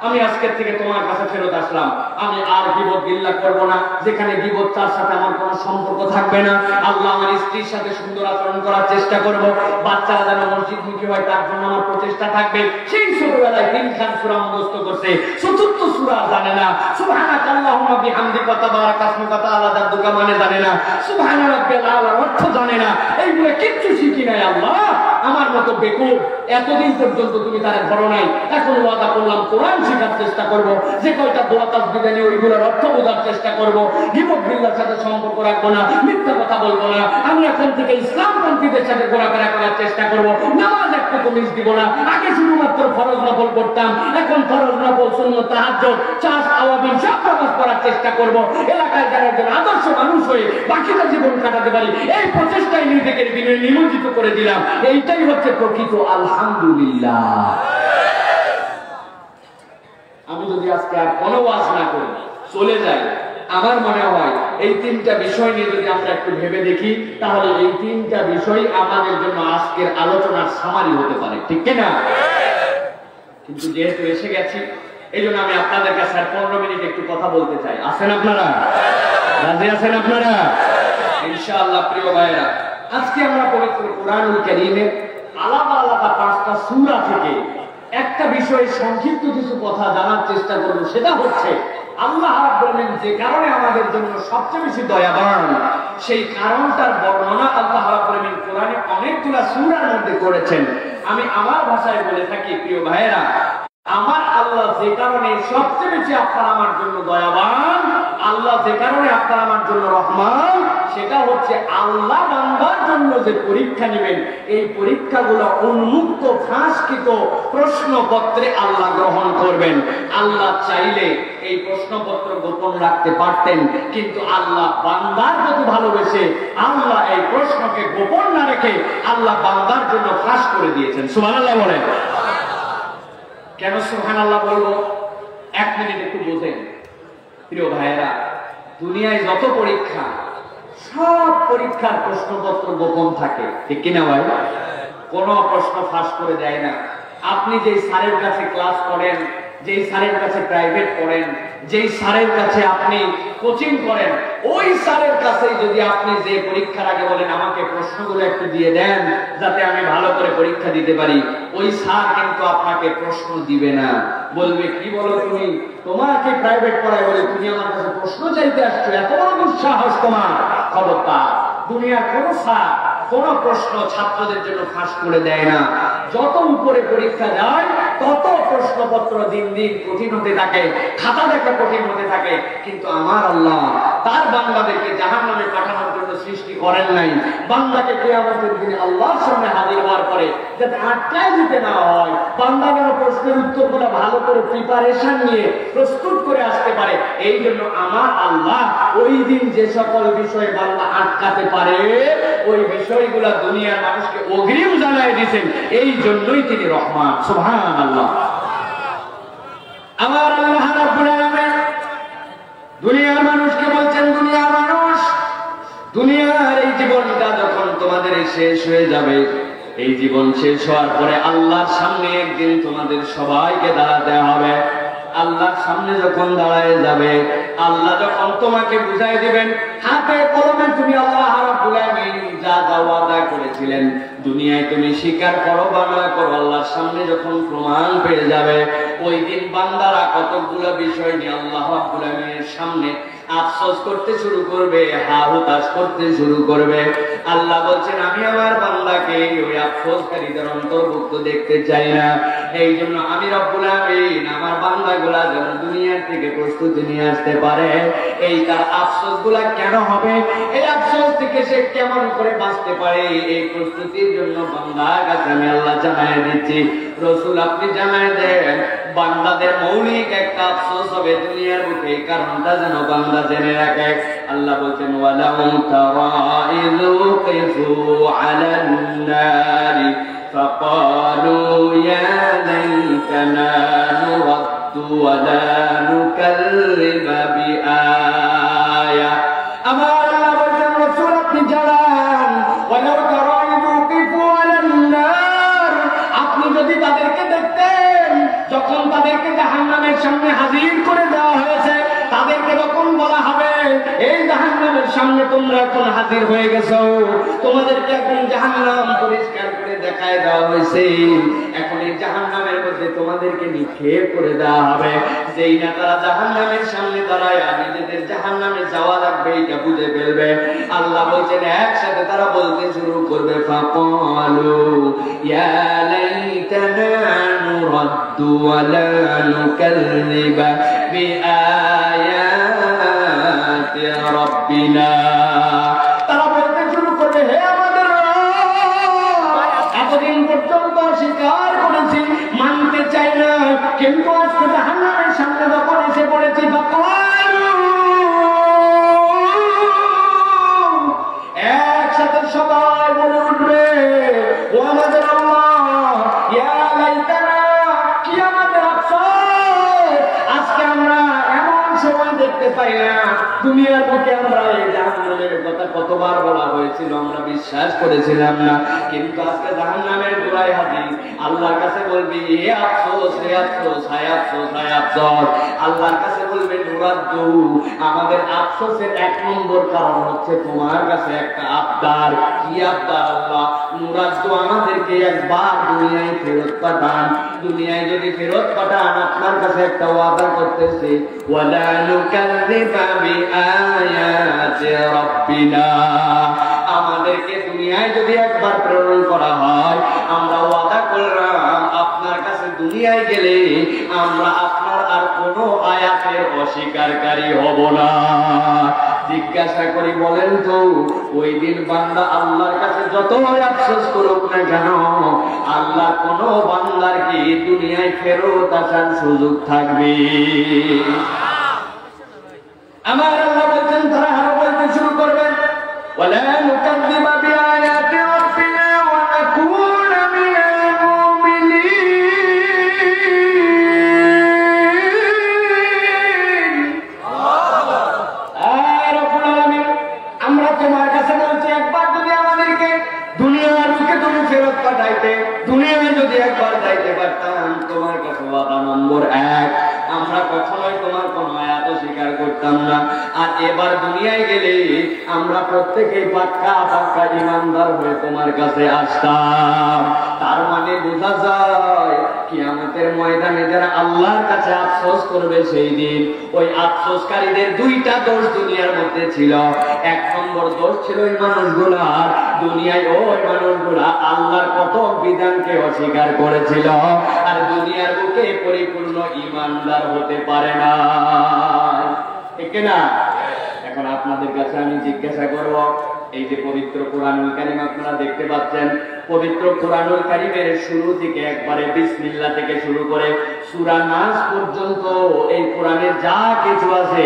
আমি আজকের থেকে তোমার কাছে ফেরত আসলাম, আমি আর গীবত গিল্লা করবো না, যেখানে গীবত তার সাথে আমার কোনো সম্পর্ক থাকবে না। আল্লাহ, আমার স্ত্রীর সাথে সুন্দর আচরণ করার চেষ্টা করব, বাচ্চারা যেন মসজিদমুখী হয় তার জন্য আমার প্রচেষ্টা থাকবে। সেই ছোটবেলায় 3 খান সূরা মুখস্থ করছে, 4th সূরা জানে না, সুবহানাকা আল্লাহুম্মা বিহামদিকা তাবারাকা ইসমুকা তাআলা জাদ্দুকা মানে জানে না, সুবহানা রাব্বিয়াল আলা অর্থ জানে না, এইগুলো কিচ্ছু শিখি নাই। আল্লাহ, আমার মতো বেকুব, এতদিন পর্যন্ত তুমি তারা ধরো নাই, এখন ওয়াদা করলাম কোরআন শেখার চেষ্টা করব, যে কয়টা দোয়া তাসবিহ জানি ওইগুলোর অর্থ বোঝার চেষ্টা করব, গীবত গিল্লার সাথে সম্পর্ক রাখবো না, মিথ্যা কথা বলবো না, আমি এখন থেকে ইসলামপন্থীদের সাথে ঘোরাফেরা করার চেষ্টা করব, নামাজ একটু মিস দিব না। আগে শুধুমাত্র ফরজ নফল করতাম, এখন ফরজ নফল সুন্নাত তাহাজ্জুদ চাষ আওয়াবিন সব নামাজ পড়ার চেষ্টা করব। এলাকায় যারা একজন আদর্শ মানুষ হয়ে বাকিটা জীবন কাটাতে পারি, এই প্রচেষ্টায় নিজেকে নিমজ্জিত করে দিলাম। এইটাই হচ্ছে প্রকৃত আলহামদুলিল্লাহ। আমি যদি আজকে আর কোনো ওয়াজ না করি, চলে যাই, আমার মনে হয় এই 3টা বিষয় নিয়ে যদি আমরা একটু ভেবে দেখি, তাহলে এই 3টা বিষয় আমাদের জন্য আজকের আলোচনার সামারি হতে পারে, ঠিক কিনা? কিন্তু যেহেতু এসে গেছি, এই জন্য আমি আপনাদের কাছে আর 15 মিনিট একটু কথা বলতে চাই। আছেন আপনারা? রাজি আছেন আপনারা? ইনশাআল্লাহ। প্রিয় ভাইরা, আজকে আমরা পবিত্র কোরআনুল কারীমের আলাদা আলাদা 5টা সূরা থেকে একটা বিষয়ে সংক্ষিপ্ত কিছু কথা জানার চেষ্টা করব। সেটা হচ্ছে আল্লাহ রাব্বুল আলামিন যে কারণে আমাদের জন্য সবচেয়ে বেশি দয়াবান, সেই কারণটার বর্ণনা আল্লাহ রাব্বুল আলামিন কোরআনে অনেকগুলো সূরার মধ্যে করেছেন। আমি আমার ভাষায় বলে থাকি, প্রিয় ভাইয়েরা, আমার আল্লাহ যে কারণে সবচেয়ে বেশি আপনার আমার জন্য দয়াবান, আল্লাহ যে কারণে আপনার আমার জন্য রহমান, সেটা হচ্ছে আল্লাহ বান্দার জন্য যে পরীক্ষা নেবেন, এই পরীক্ষাগুলো উন্মুক্ত ফাঁসকৃত প্রশ্নপত্রে আল্লাহ গ্রহণ করবেন। আল্লাহ চাইলে এই প্রশ্নপত্র গোপন রাখতে পারতেন, কিন্তু আল্লাহ বান্দার প্রতি ভালোবেসে আল্লাহ এই প্রশ্নকে গোপন না রেখে আল্লাহ বান্দার জন্য ফাঁস করে দিয়েছেন। সুবহানাল্লাহ বলেন। কেন সুবহানাল্লাহ বলবো? 1 মিনিট একটু বোঝেন। প্রিয় ভাইয়েরা, দুনিয়ায় যত পরীক্ষা, সব পরীক্ষার প্রশ্নপত্র গোপন থাকে, ঠিক কিনা ভাই? কোন প্রশ্ন ফাঁস করে দেয় না। আপনি যেই স্যারের কাছে ক্লাস করেন, যেই স্যারের কাছে প্রাইভেট পড়েন, যেই স্যারের কাছে আপনি কোচিং করেন, ওই স্যারের কাছে যদি আপনি যে পরীক্ষার আগে বলেন আমাকে প্রশ্নগুলো একটু দিয়ে দেন যাতে আমি ভালো করে পরীক্ষা দিতে পারি, ওই স্যার কিন্তু আপনাকে প্রশ্ন দিবে না। বলবে, কি বলো তুমি, তোমাকে প্রাইভেট পড়ায় বলে তুমি আমার কাছে প্রশ্ন চাইতে আসছো, এত বড় দুঃসাহস তোমার? খবরদার, দুনিয়ার কোন স্যার কোন প্রশ্ন ছাত্রদের জন্য ফাঁস করে দেয় না। যত উপরে পরীক্ষা যায় তত প্রশ্নপত্র দিন দিন কঠিন হতে থাকে, খাতা দেখা কঠিন হতে থাকে। কিন্তু আমার আল্লাহ তার বান্দাদেরকে জাহান্নামে পাঠানোর জন্য সৃষ্টি করেন নাই। বান্দাকে কিয়ামতের দিনে আল্লাহর সামনে হাজির হওয়ার পরে যাতে আটকায় দিতে না হয়, বান্দা যেন প্রশ্নের উত্তরগুলো ভালো করে প্রিপারেশন নিয়ে প্রস্তুত করে আসতে পারে, এই জন্য আমার আল্লাহ ওই দিন যে সকল বিষয়ে বান্দা আটকাতে পারে, ওই বিষয়গুলা দুনিয়ার মানুষকে অগ্রিম জানায় দিয়েছেন। এই জন্যই তিনি রহমান। সুবহানাল্লাহ। আমার আল্লাহ রাব্বুল আলামিন দুনিয়ার মানুষকে বলছেন, দুনিয়ার মানুষ, দুনিয়ার এই জীবনটা যখন তোমাদের শেষ হয়ে যাবে, এই জীবন শেষ হওয়ার পরে আল্লাহর সামনে একদিন তোমাদের সবাইকে দাঁড়াতে হবে। আল্লাহর সামনে যখন দাঁড়ায় যাবে, আল্লাহ যখন তোমাকে বুঝাই দিবেন, হাতে কলমে তুমি আল্লাহ রাব্বুল আলামিন যা যা ওয়াদা করেছিলেন দুনিয়ায় তুমি স্বীকার করো বা না করো, আল্লাহর সামনে যখন প্রমাণ পেয়ে যাবে, ওই দিন বান্দারা কতগুলো বিষয় নিয়ে আল্লাহ রাব্বুল আলামিনের সামনে আফসোস করতে শুরু করবে, হা হুতাশ করতে শুরু করবে। আল্লাহ বলছেন, আমি আমার বান্দাকে ওই আফসোসকারীদের অন্তর্ভুক্ত দেখতে চাই না। এই জন্য আমি রব্বুল আলামিন আমার বান্দাগুলা যেন দুনিয়ার থেকে প্রস্তুতি নিয়ে আসতে পারে। এই তার আফসোসগুলা কেন হবে, এই আফসোস থেকে সে কেমন করে বাঁচতে পারে, এই প্রস্তুতির জন্য বান্দার কাছে আমি আল্লাহ জানাই দিচ্ছি। রাসূল আপনি জানাই দেন, বান্দাদের মৌলিক একটা আফসোস হবে দুনিয়ার বুকে, এই কারণটা যেন বান্দা জেনে রাখে। আল্লাহ বলছেন, ওয়ালাউ তারা ইযু কিফু আলান নারি ফাকালু ইয়া লাইতানা নুরাদ্দু ওয়া লা নুকাল্লিমা বিআয়া। আমার আল্লাহ বলছেন, রাসূল আপনি জানান, ওয়ালাউ তারা ইযু কিফু আলান নার, আপনি যদি তাদেরকে দেখতেন যখন তাদেরকে জাহান্নামের সামনে হাজির করে দেওয়া হয়েছে, তাদেরকে তখন বলা হবে, এই জাহান্নামের সামনে তোমরা এখন হাজির হয়ে গেছো, তোমাদেরকে এখন জাহান্নাম পরিষ্কার করে দেখায় দেওয়া হয়েছে, এখন এই জাহান্নামের মধ্যে তোমাদেরকে নিক্ষেপ করে দেওয়া হবে। যেই না তারা জাহান্নামের সামনে দাঁড়ায় নিজেদের জাহান্নামে যাওয়া লাগবে এটা বুঝে ফেলবে, আল্লাহ বলছেন একসাথে তারা বলতে শুরু করবে, ফাকালু ইয়া লাইতানা নুরাদ্দু ওয়া লা নুকাল্লিবা বিআয়াতি রাব্বিনা। তারা বলতে শুরু করবে, হে আমাদের রব, এতদিন পর্যন্ত স্বীকার করেছি, মানতে চাই না, কিন্তু আজকে জাহান্নামের সামনে যখন এসে পড়েছি, একসাথে সবাই বলে উঠবে, ও আমাদের আল্লাহ, ইয়া লাইতানা, কি আমাদের আফসোস, আজকে আমরা এমন সময় দেখতে পাই না। দুনিয়ার বুকে আমরা এই জাহান্নামের কথা কতবার বলা হয়েছিল, আমরা বিশ্বাস করেছিলাম না, কিন্তু আজকে জাহান্নামের গোড়ায় হাজির। আল্লাহর কাছে বলবি, হে আফসোস, হে আফসোস, হায় আফসোস, হায় আফসোস। আল্লাহর কাছে বলবে, নুরাদ্দু, আমাদের আফসোসের এক নম্বর কারণ হচ্ছে তোমার কাছে একটা আবদার। কি আবদার? আল্লাহ নুরাদ্দু, আমাদেরকে একবার দুনিয়ায় ফেরত পাঠান। দুনিয়ায় যদি ফেরত পাঠান আপনার কাছে একটা ওয়াদা করতেছি, ওয়ালা নুকাযযিবা বিআয়াতি রাব্বিনা, আমাদেরকে দুনিয়ায় যদি একবার প্রেরণ করা হয় আমরা ওয়াদা করলাম আপনার কাছে দুনিয়ায় গেলে আমরা আপনার আর কোনো আয়াতের অস্বীকারী হব না। জিজ্ঞাসা করি বলেন তো ওই দিন বান্দা আল্লাহর কাছে যত আফসোস করুক না কেন, আল্লাহ কোন বান্দার কি দুনিয়ায় ফেরত আসার সুযোগ থাকবে? আমার আল্লাহ বলছেন তারা আরো বলতে শুরু করবেন, ওয়ালা নুকাযযিবা বিআয়াতি রাব্বিনা ওয়া নাকুনা মিনাল মুমিনিন। রব্বুল আলামিন, আমরা তোমার কাছে বলছি একবার যদি আমাদেরকে দুনিয়ার বুকে তুমি ফেরত পাঠাইতে, দুনিয়ায় যদি একবার যাইতে পারতাম, তোমার কাছে ওয়াদা নম্বর 1, আমরা কখনোই তোমার কোন আয়াত স্বীকার করতাম না। আর এবার দুনিয়ায় গেলে আমরা প্রত্যেকেই পাক্কা পাক্কা ইমানদার হয়ে তোমার কাছে আসতাম। তার মানে বোঝা যায় কিয়ামতের ময়দানে যারা আল্লাহর কাছে আফসোস করবে সেই দিন ওই আফসোসকারীদের দুইটা দোষ দুনিয়ার মধ্যে ছিল। এক নম্বর দোষ ছিল ওই মানুষগুলার, দুনিয়ায় ওই মানুষগুলা আল্লাহর কত বিধানকে অস্বীকার করেছিল আর দুনিয়ার বুকে পরিপূর্ণ ইমানদার হতে পারে না, ঠিক না? এখন আপনাদের কাছে আমি জিজ্ঞাসা করব, এই যে পবিত্র কোরআনুল কারীম আপনারা দেখতে পাচ্ছেন, পবিত্র কোরআনুল কারীমের শুরু থেকে একবারে বিসমিল্লাহ থেকে শুরু করে সূরা নাস পর্যন্ত এই কোরআনে যা কিছু আছে,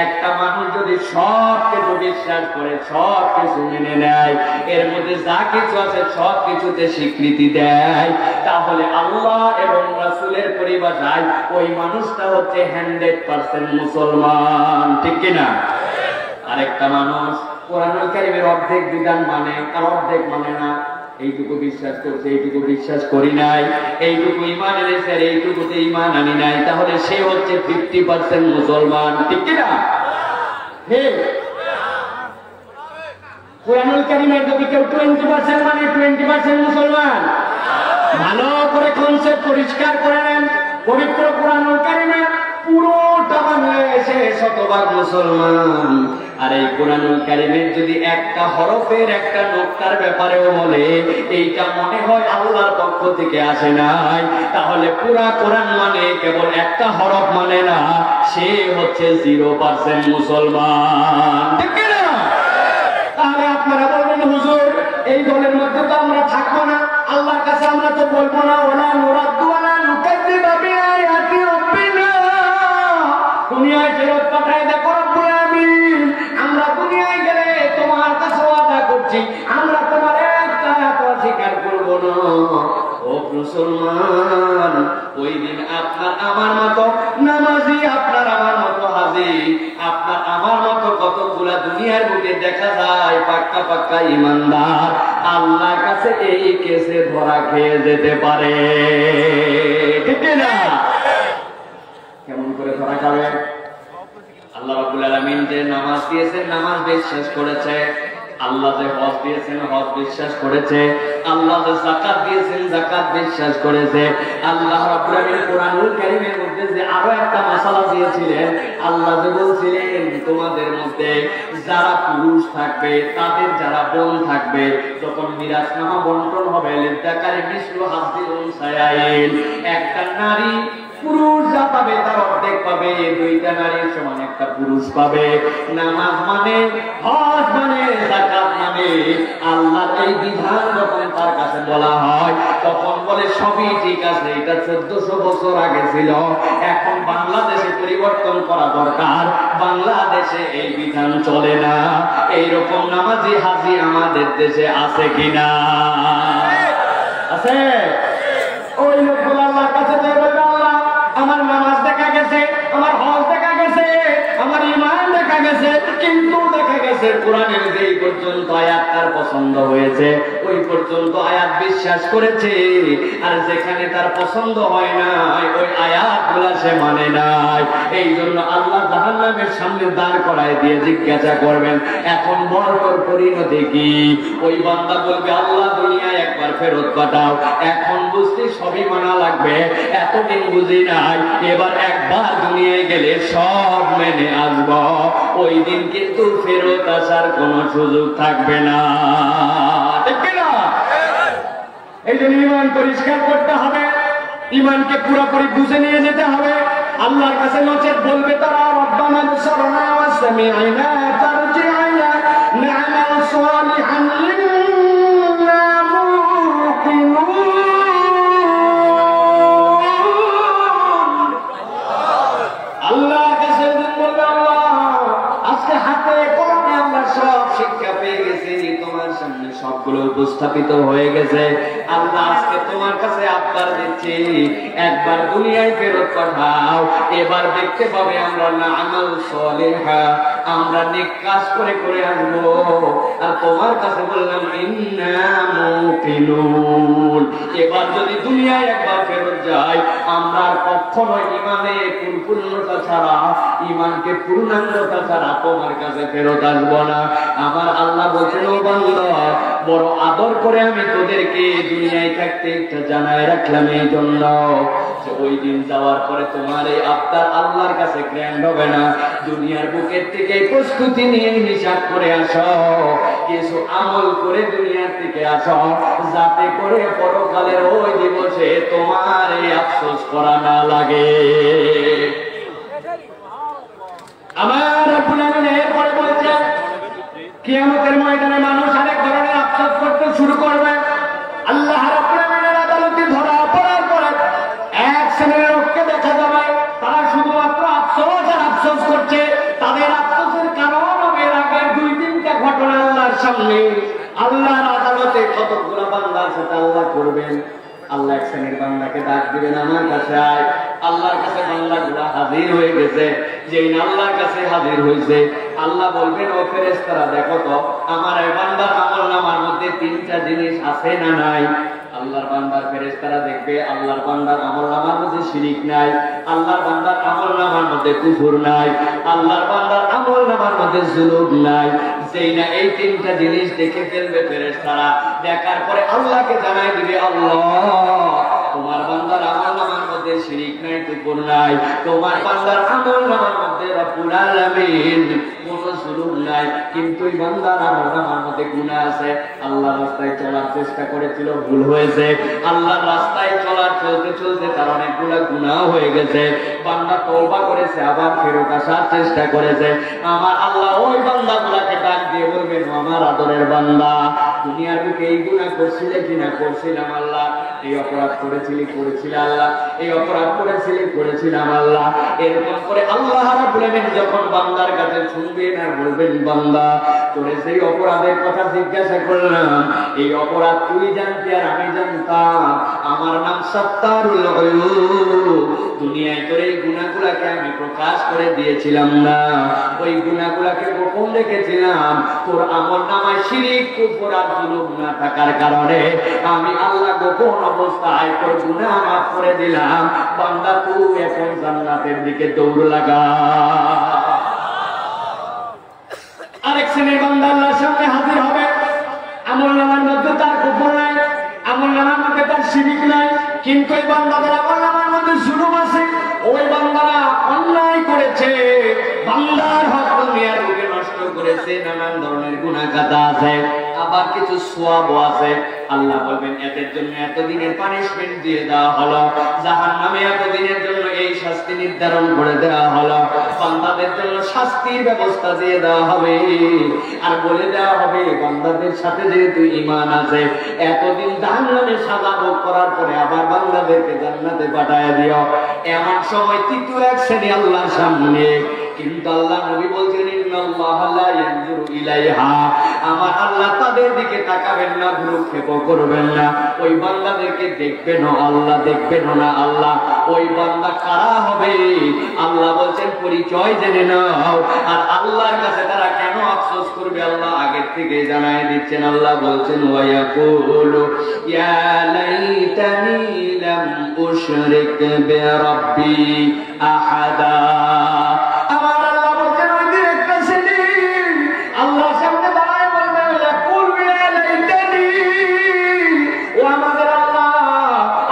একটা মানুষ যদি সব কিছু বিশ্বাস করে, সব কিছু মেনে নেয়, এর মধ্যে যা কিছু আছে সব কিছুতে স্বীকৃতি দেয়, তাহলে আল্লাহ এবং রাসূলের পরিভাষায় ওই মানুষটা হচ্ছে 100% মুসলমান, ঠিক কিনা? আরেকটা মানুষ কোরআনুল কারীমের অর্ধেক বিধান মানে আর অর্ধেক মানে না, এইটুকু বিশ্বাস করছে, এইটুকু বিশ্বাস করি নাই, এইটুকু ঈমান এনেছে আর এইটুকুতে ঈমান আনি নাই, তাহলে সে হচ্ছে 50% মুসলমান, ঠিক কিনা? কোরআনুল কারীমের যদি কেউ 20% মানে 20% মুসলমান, ভালো করে কনসেপ্ট পরিষ্কার করে নেন। পবিত্র কোরআনুল কারীমের পুরোটা বাংলাদেশে শতভাগ মুসলমান। আর এই কোরআনুল কারীমের যদি একটা হরফের একটা নোক্তার ব্যাপারেও বলে এইটা মনে হয় আল্লাহর পক্ষ থেকে আসে নাই, তাহলে পুরা কোরআন মানে কেবল একটা হরফ মানে না, সে হচ্ছে 0% মুসলমান, ঠিক না? তাহলে আপনারা বলবেন হুজুর এই দলের মধ্যে তো আমরা থাকবো না, আল্লাহর কাছে আমরা তো বলবো না ওয়ালা নুরাদ্দু ওয়ালা নুকাযযিবা বিআয়াতি রাব্বিনা, দুনিয়ায় ফেরত পাঠায় দেখো রব্বুল আলামিন, আমরা দুনিয়ায় গেলে তোমার কাছে ওয়াদা করছি আমরা তোমার একটা আয়াত স্বীকার করব না। ও মুসলমান, ওই দিন আপনার আমার মতো নামাজি, আপনার আমার মতো হাজি, আপনার আমার মতো কতগুলা দুনিয়ার বুকে দেখা যায় পাক্কা পাক্কা ইমানদার, আল্লাহর কাছে এই কেসে ধরা খেয়ে যেতে পারে, ঠিক না? কেমন করে ধরা খাবে? আল্লাহ রাব্বুল আলামিন যে নামাজ দিয়েছেন নামাজ বিশ্বাস করেছে, আল্লাহ যে হজ দিয়েছেন হজ বিশ্বাস করেছে, আল্লাহ যে যাকাত দিয়েছেন যাকাত বিশ্বাস করেছে। আল্লাহ রাব্বুল আলামিন কোরআনুল কারীমের মধ্যে যে আরো একটা মাসালা দিয়েছিলেন, আল্লাহ যে বলছিলেন তোমাদের মধ্যে যারা পুরুষ থাকবে তাদের যারা বোন থাকবে যখন মিরাথনামা বন্টন হবে লিযাকারি মিসলু হাযযিল উনসায়াইন, একটা নারী পুরুষ যা পাবে তার অর্ধেক পাবে, দুইটা নারীর সমান একটা পুরুষ পাবে। নামাজ মানে, হজ মানে, যাকাত মানে, আল্লাহর এই বিধান যখন তার কাছে বলা হয় তখন বলে সবই ঠিক আছে, এটা 1400 বছর আগে ছিল, এখন বাংলাদেশে পরিবর্তন করা দরকার, বাংলাদেশে এই বিধান চলে না। এইরকম নামাজি হাজি আমাদের দেশে আছে কিনা? আছে? ওই লোকগুলো আল্লাহর কাছে বলবে আল্লাহ আমার নামাজ দেখা গেছে, আমার হজ দেখা গেছে, আমার ঈমান দেখা গেছে, কিন্তু দেখা গেছে কাছের কোরআনের যেই পর্যন্ত আয়াত তার পছন্দ হয়েছে ওই পর্যন্ত আয়াত বিশ্বাস করেছে, আর যেখানে তার পছন্দ হয় না ওই আয়াতগুলা সে মানে নাই। এই জন্য আল্লাহ জাহান্নামের সামনে দাঁড় করায় দিয়ে জিজ্ঞাসা করবেন, এখন বল তোর পরিণতি কি? ওই বান্দা বলবে, আল্লাহ দুনিয়ায় একবার ফেরত পাঠাও, এখন বুঝতে সবই মানা লাগবে, এতদিন বুঝি নাই, এবার একবার দুনিয়ায় গেলে সব মেনে আসব। ওই দিন কিন্তু ফেরত আসার কোনো সুযোগ থাকবে না, ঠিক না? এই জন্য ঈমান পরিষ্কার করতে হবে, ঈমানকে পুরোপুরি বুঝে নিয়ে যেতে হবে। আল্লাহর কাছে নচেত বলবে তারা, রব্বানা বসরনা ওয়া সামি'না ফারজি'না না'মাল সালিহান ইন্না মুকিনুন। আল্লাহর কাছে বলবে, আল্লাহ আজকে হাতে কলমে আমরা সব শিক্ষা পেয়ে গেছি, তোমার সামনে সবগুলো উপস্থাপিত হয়ে গেছে। আল্লাহ আজকে তোমার কাছে আবদার দিচ্ছি, একবার দুনিয়ায় ফেরত পাঠাও, এবার দেখতে পাবে আমরা না আমাল সালিহা, আমরা নেক কাজ করে করে আসবো। আর তোমার কাছে বললাম ইন্না মুকিনুন, এবার যদি দুনিয়ায় একবার ফেরত যাই, আমরা কখনো ইমানে পূর্ণতা ছাড়া, ইমানকে পূর্ণাঙ্গতা ছাড়া তোমার কাছে ফেরত আসবো না। আমার আল্লাহ বলছেন, ও বান্দা বড় আদর করে আমি তোদেরকে দুনিয়ায় থাকতে একটা জানায় রাখলাম, এই জন্য যে ওই দিন যাওয়ার পরে তোমার এই আবদার আল্লাহর কাছে গ্র্যান্ড হবে না। দুনিয়ার বুকের থেকে প্রস্তুতি নিয়ে হিসাব করে আসো, কিছু আমল করে দুনিয়ার থেকে আসো, যাতে করে পরকালের ওই দিবসে তোমার এই আফসোস করা না লাগে। আমার রব্বুল আলামিন এরপরে বলছেন, কিয়ামতের ময়দানে মানুষ আরেক ধরনের আফসোস করতে শুরু করবে। আল্লাহ রাব্বুল আলামিনের আদালতে ধরা পড়ার পরে এক শ্রেণীর লোককে দেখা যাবে, তারা শুধুমাত্র আফসোস আর আফসোস করছে। তাদের আফসোসের কারণ হবে আগের 2-3টা ঘটনা আল্লাহর সামনে, আল্লাহর আদালতে কতগুলো বান্দা আছে তা আল্লাহ করবেন। আল্লাহ এক শ্রেণীর বান্দাকে ডাক দিবেন, আমার কাছে আয়। আল্লাহর কাছে বান্দাগুলা হাজির হয়ে গেছে। যেই না আল্লাহর কাছে হাজির হয়েছে, আল্লাহ বলবেন, ও ফেরেশতারা দেখো তো আমার এই বান্দার আমলনামার মধ্যে 3টা জিনিস আছে না নাই? আল্লাহর বান্দার ফেরেশতারা দেখবে আল্লাহর বান্দার আমলনামার মধ্যে শিরিক নাই, আল্লাহর বান্দার আমলনামার মধ্যে কুফর নাই, আল্লাহর বান্দার আমলনামার মধ্যে জুলুম নাই। যেই না এই 3টা জিনিস দেখে ফেলবে ফেরেশতারা, দেখার পরে আল্লাহকে জানাই দিবে, আল্লাহ তোমার বান্দার আমলনামার মধ্যে শিরিক নাই, কুফর নাই, তোমার বান্দার আমলনামার মধ্যে রব্বুল আলামিন কোনো জুলুম নাই, কিন্তু এই বান্দার আমলনামার মধ্যে গুনাহ আছে। আল্লাহর রাস্তায় চলার চেষ্টা করেছিল, ভুল হয়েছে। আল্লাহর রাস্তায় চলতে চলতে তার অনেকগুলো গুনাহ হয়ে গেছে। বান্দা তওবা করেছে, আবার ফেরত আসার চেষ্টা করেছে। আমার আল্লাহ ওই বান্দাগুলোকে ডাক দিয়ে বলবেন, আমার আদরের বান্দা, দুনিয়ার বুকে এই গুনাহ করছিলে কিনা? করছিলাম আল্লাহ। এই অপরাধ করেছিলে আল্লাহ, এই অপরাধ করেছিলাম আল্লাহ। এরকম করে আল্লাহ রাব্বুল আলামিন যখন বান্দার কাছে শুনবেন আর বলবেন, বান্দা তোরে সেই অপরাধের কথা জিজ্ঞাসা করলাম, এই অপরাধ তুই জানতি আর আমি জানতাম। আমার নাম সাত্তারুল গায়ুব। দুনিয়ায় তোর এই গুনাহগুলোকে আমি প্রকাশ করে দিয়েছিলাম না, ওই গুনাহগুলোকে গোপন রেখেছিলাম। তোর আমলনামায় শিরক, কুফর আর জুলুম না থাকার কারণে আমি আল্লাহ গোপন অবস্থায় তোর গুনাহ মাফ করে দিলাম। বান্দা তুই এখন জান্নাতের দিকে দৌড় লাগা। আরেক শ্রেণীর বান্দা আল্লাহর সামনে হাজির হবে, আমলনামার মধ্যে তার কুফর নাই, আমলনামার মধ্যে তার শিরক নাই, কিন্তু এই বান্দাদের আমলনামার মধ্যে জুলুম আছে। ওই বান্দারা অন্যায় করেছে, বান্দার হক দুনিয়ার বুকে নষ্ট করেছে, নানান ধরনের গুনাহ কাটা আছে, আবার কিছু সওয়াবও আছে। আল্লাহ বলবেন, এদের জন্য এতদিনের পানিশমেন্ট দিয়ে দেওয়া হলো, জাহান্নামে এতদিনের জন্য এই শাস্তি নির্ধারণ করে দেওয়া হলো। বান্দাদের জন্য শাস্তির ব্যবস্থা দিয়ে দেওয়া হবে, আর বলে দেওয়া হবে বান্দাদের সাথে যেহেতু ঈমান আছে, এতদিন জাহান্নামে সাজা ভোগ করার পরে আবার বান্দাদেরকে জান্নাতে পাঠায় দিও। এমন সময় তৃতীয় এক শ্রেণী আল্লাহর সামনে, কিন্তু আল্লাহ নবী বলছেন, ইন্নাল্লাহা লা ইয়ানজুরু ইলাইহা, আমার আল্লাহ তাদের দিকে তাকাবেন না, ভ্রুক্ষেপ করবেন না, ওই বান্দাদেরকে দেখবেন আল্লাহ, দেখবেন না আল্লাহ। ওই বান্দা কারা হবে? আল্লাহ বলছেন পরিচয় জেনে নাও। আর আল্লাহর কাছে তারা কেন আফসোস করবে আল্লাহ আগের থেকে জানায় দিচ্ছেন। আল্লাহ বলছেন ওয়ায়াকুলু ইয়া লাইতানি লাম উশরিক বিরাব্বি আহাদা। আমার আল্লাহ বলছেন ওই দিন একটা সেদিন আল্লাহর সামনে দাঁড়ায় বলবে ওয়ায়াকুলু ইয়া লাইতানি, ও আমাদের আল্লাহ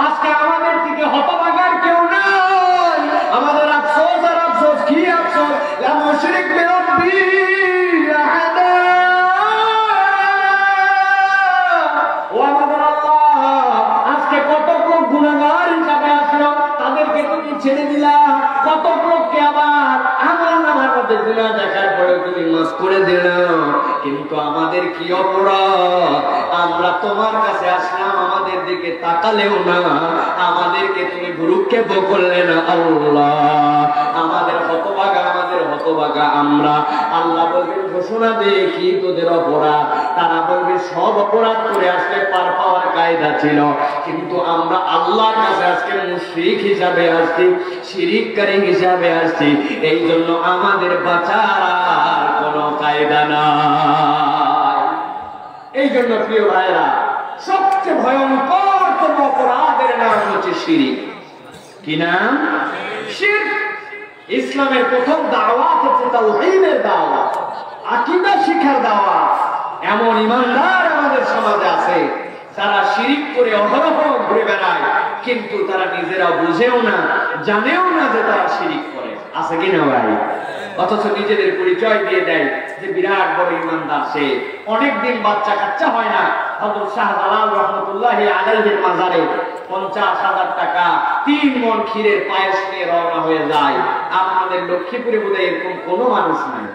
আজকে আমাদের থেকে হতভাগার কেউ নাই। আমাদের আফসোস আর আফসোস, কি আফসোস? লাম উশরিক বিরাব্বি আহাদা। ও আমাদের আল্লাহ আজকে কত লোক গুনাহগার হিসাবে আসলো, তাদেরকে তুমি ছেড়ে দিলা। কত লোককে আবার আমার নামের মধ্যে গুনাহ দেখার পরে তুমি মাফ করে দিলা। কিন্তু আমাদের কি অপরাধ? আমরা তোমার কাছে আসলাম, আমাদের দিকে তাকালেও না, আমাদেরকে তুমি ভ্রুক্ষেপ করলে না। আল্লাহ আমাদের হতভাগা আমরা। আল্লাহ বলবেন ঘোষণা দে কি তোদের অপরাধ? তারা বলবে সব অপরাধ করে আসলে পার পাওয়ার কায়দা ছিল, কিন্তু আমরা আল্লাহর কাছে আজকে মুশরিক হিসাবে আসছি, শিরিককারী হিসাবে আসছি, এই জন্য আমাদের বাঁচার আর কোনো কায়দা নাই। এই জন্য প্রিয় ভাইরা, সবচেয়ে ভয়ঙ্কর কোন অপরাধের নাম হচ্ছে শিরিক। কি নাম? শিরক। ইসলামের প্রথম দাওয়াত হচ্ছে তাওহীদের দাওয়াত, আকীদা শিক্ষার দাওয়াত। এমন ঈমানদার আমাদের সমাজে আছে যারা শিরিক করে অহরহ ঘুরে বেড়ায়, কিন্তু তারা নিজেরা বুঝেও না, জানেও না যে তারা শিরিক করে। আছে কি না ভাই? অথচ নিজেদের পরিচয় দিয়ে দেয় যে বিরাট বড় ঈমানদার সে। অনেকদিন বাচ্চা কাচ্চা হয় না, হযরত শাহজালাল রাহমাতুল্লাহি আলাইহির মাজারে 50,000 টাকা 3 মণ ক্ষীরের পায়েস নিয়ে রওনা হয়ে যায়। আপনাদের লক্ষ্মীপুরে বোধহয় এরকম কোনো মানুষ নাই।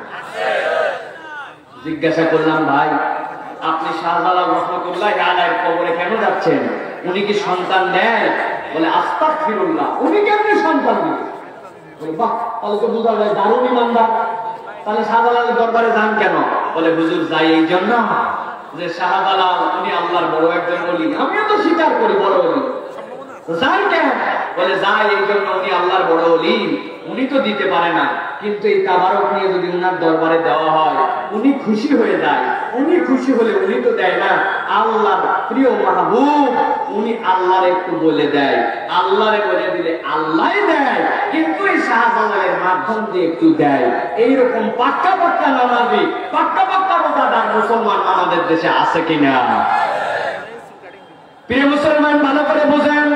জিজ্ঞাসা করলাম, ভাই আপনি শাহজালাল রাহমাতুল্লাহি আলাইহির কবরে কেন যাচ্ছেন? উনি কি সন্তান দেয়? বলে আস্তাগফিরুল্লাহ, উনি কেমনে সন্তান দিবে? বলে বাহ, তাহলে তো বুঝা যায় দারুণ ঈমানদার। তাহলে শাহজালালের দরবারে যান কেন? বলে হুজুর যাই এই জন্য যে শাহজালাল উনি আল্লাহর বড় একজন ওলি, আমিও তো স্বীকার করি বড় ওলি। যাই কেন? বলে যাই এই জন্য উনি আল্লাহর বড় ওলি, উনি তো দিতে পারে না, কিন্তু এই তাবারক নিয়ে যদি উনার দরবারে দেওয়া হয় উনি খুশি হয়ে যায়। উনি খুশি হলে উনি তো দেয় না, আল্লাহর প্রিয় মাহবুব উনি আল্লাহর একটু বলে দেয়, আল্লাহরে বলে দিলে আল্লাহ দেয়, কিন্তু এই শাহজালালের মাধ্যম দিয়ে একটু দেয়। এইরকম পাক্কা পাক্কা নামাজি, পাক্কা পাক্কা রোজাদার মুসলমান আমাদের দেশে আছে কিনা? প্রিয় মুসলমান ভালো করে বুঝেন,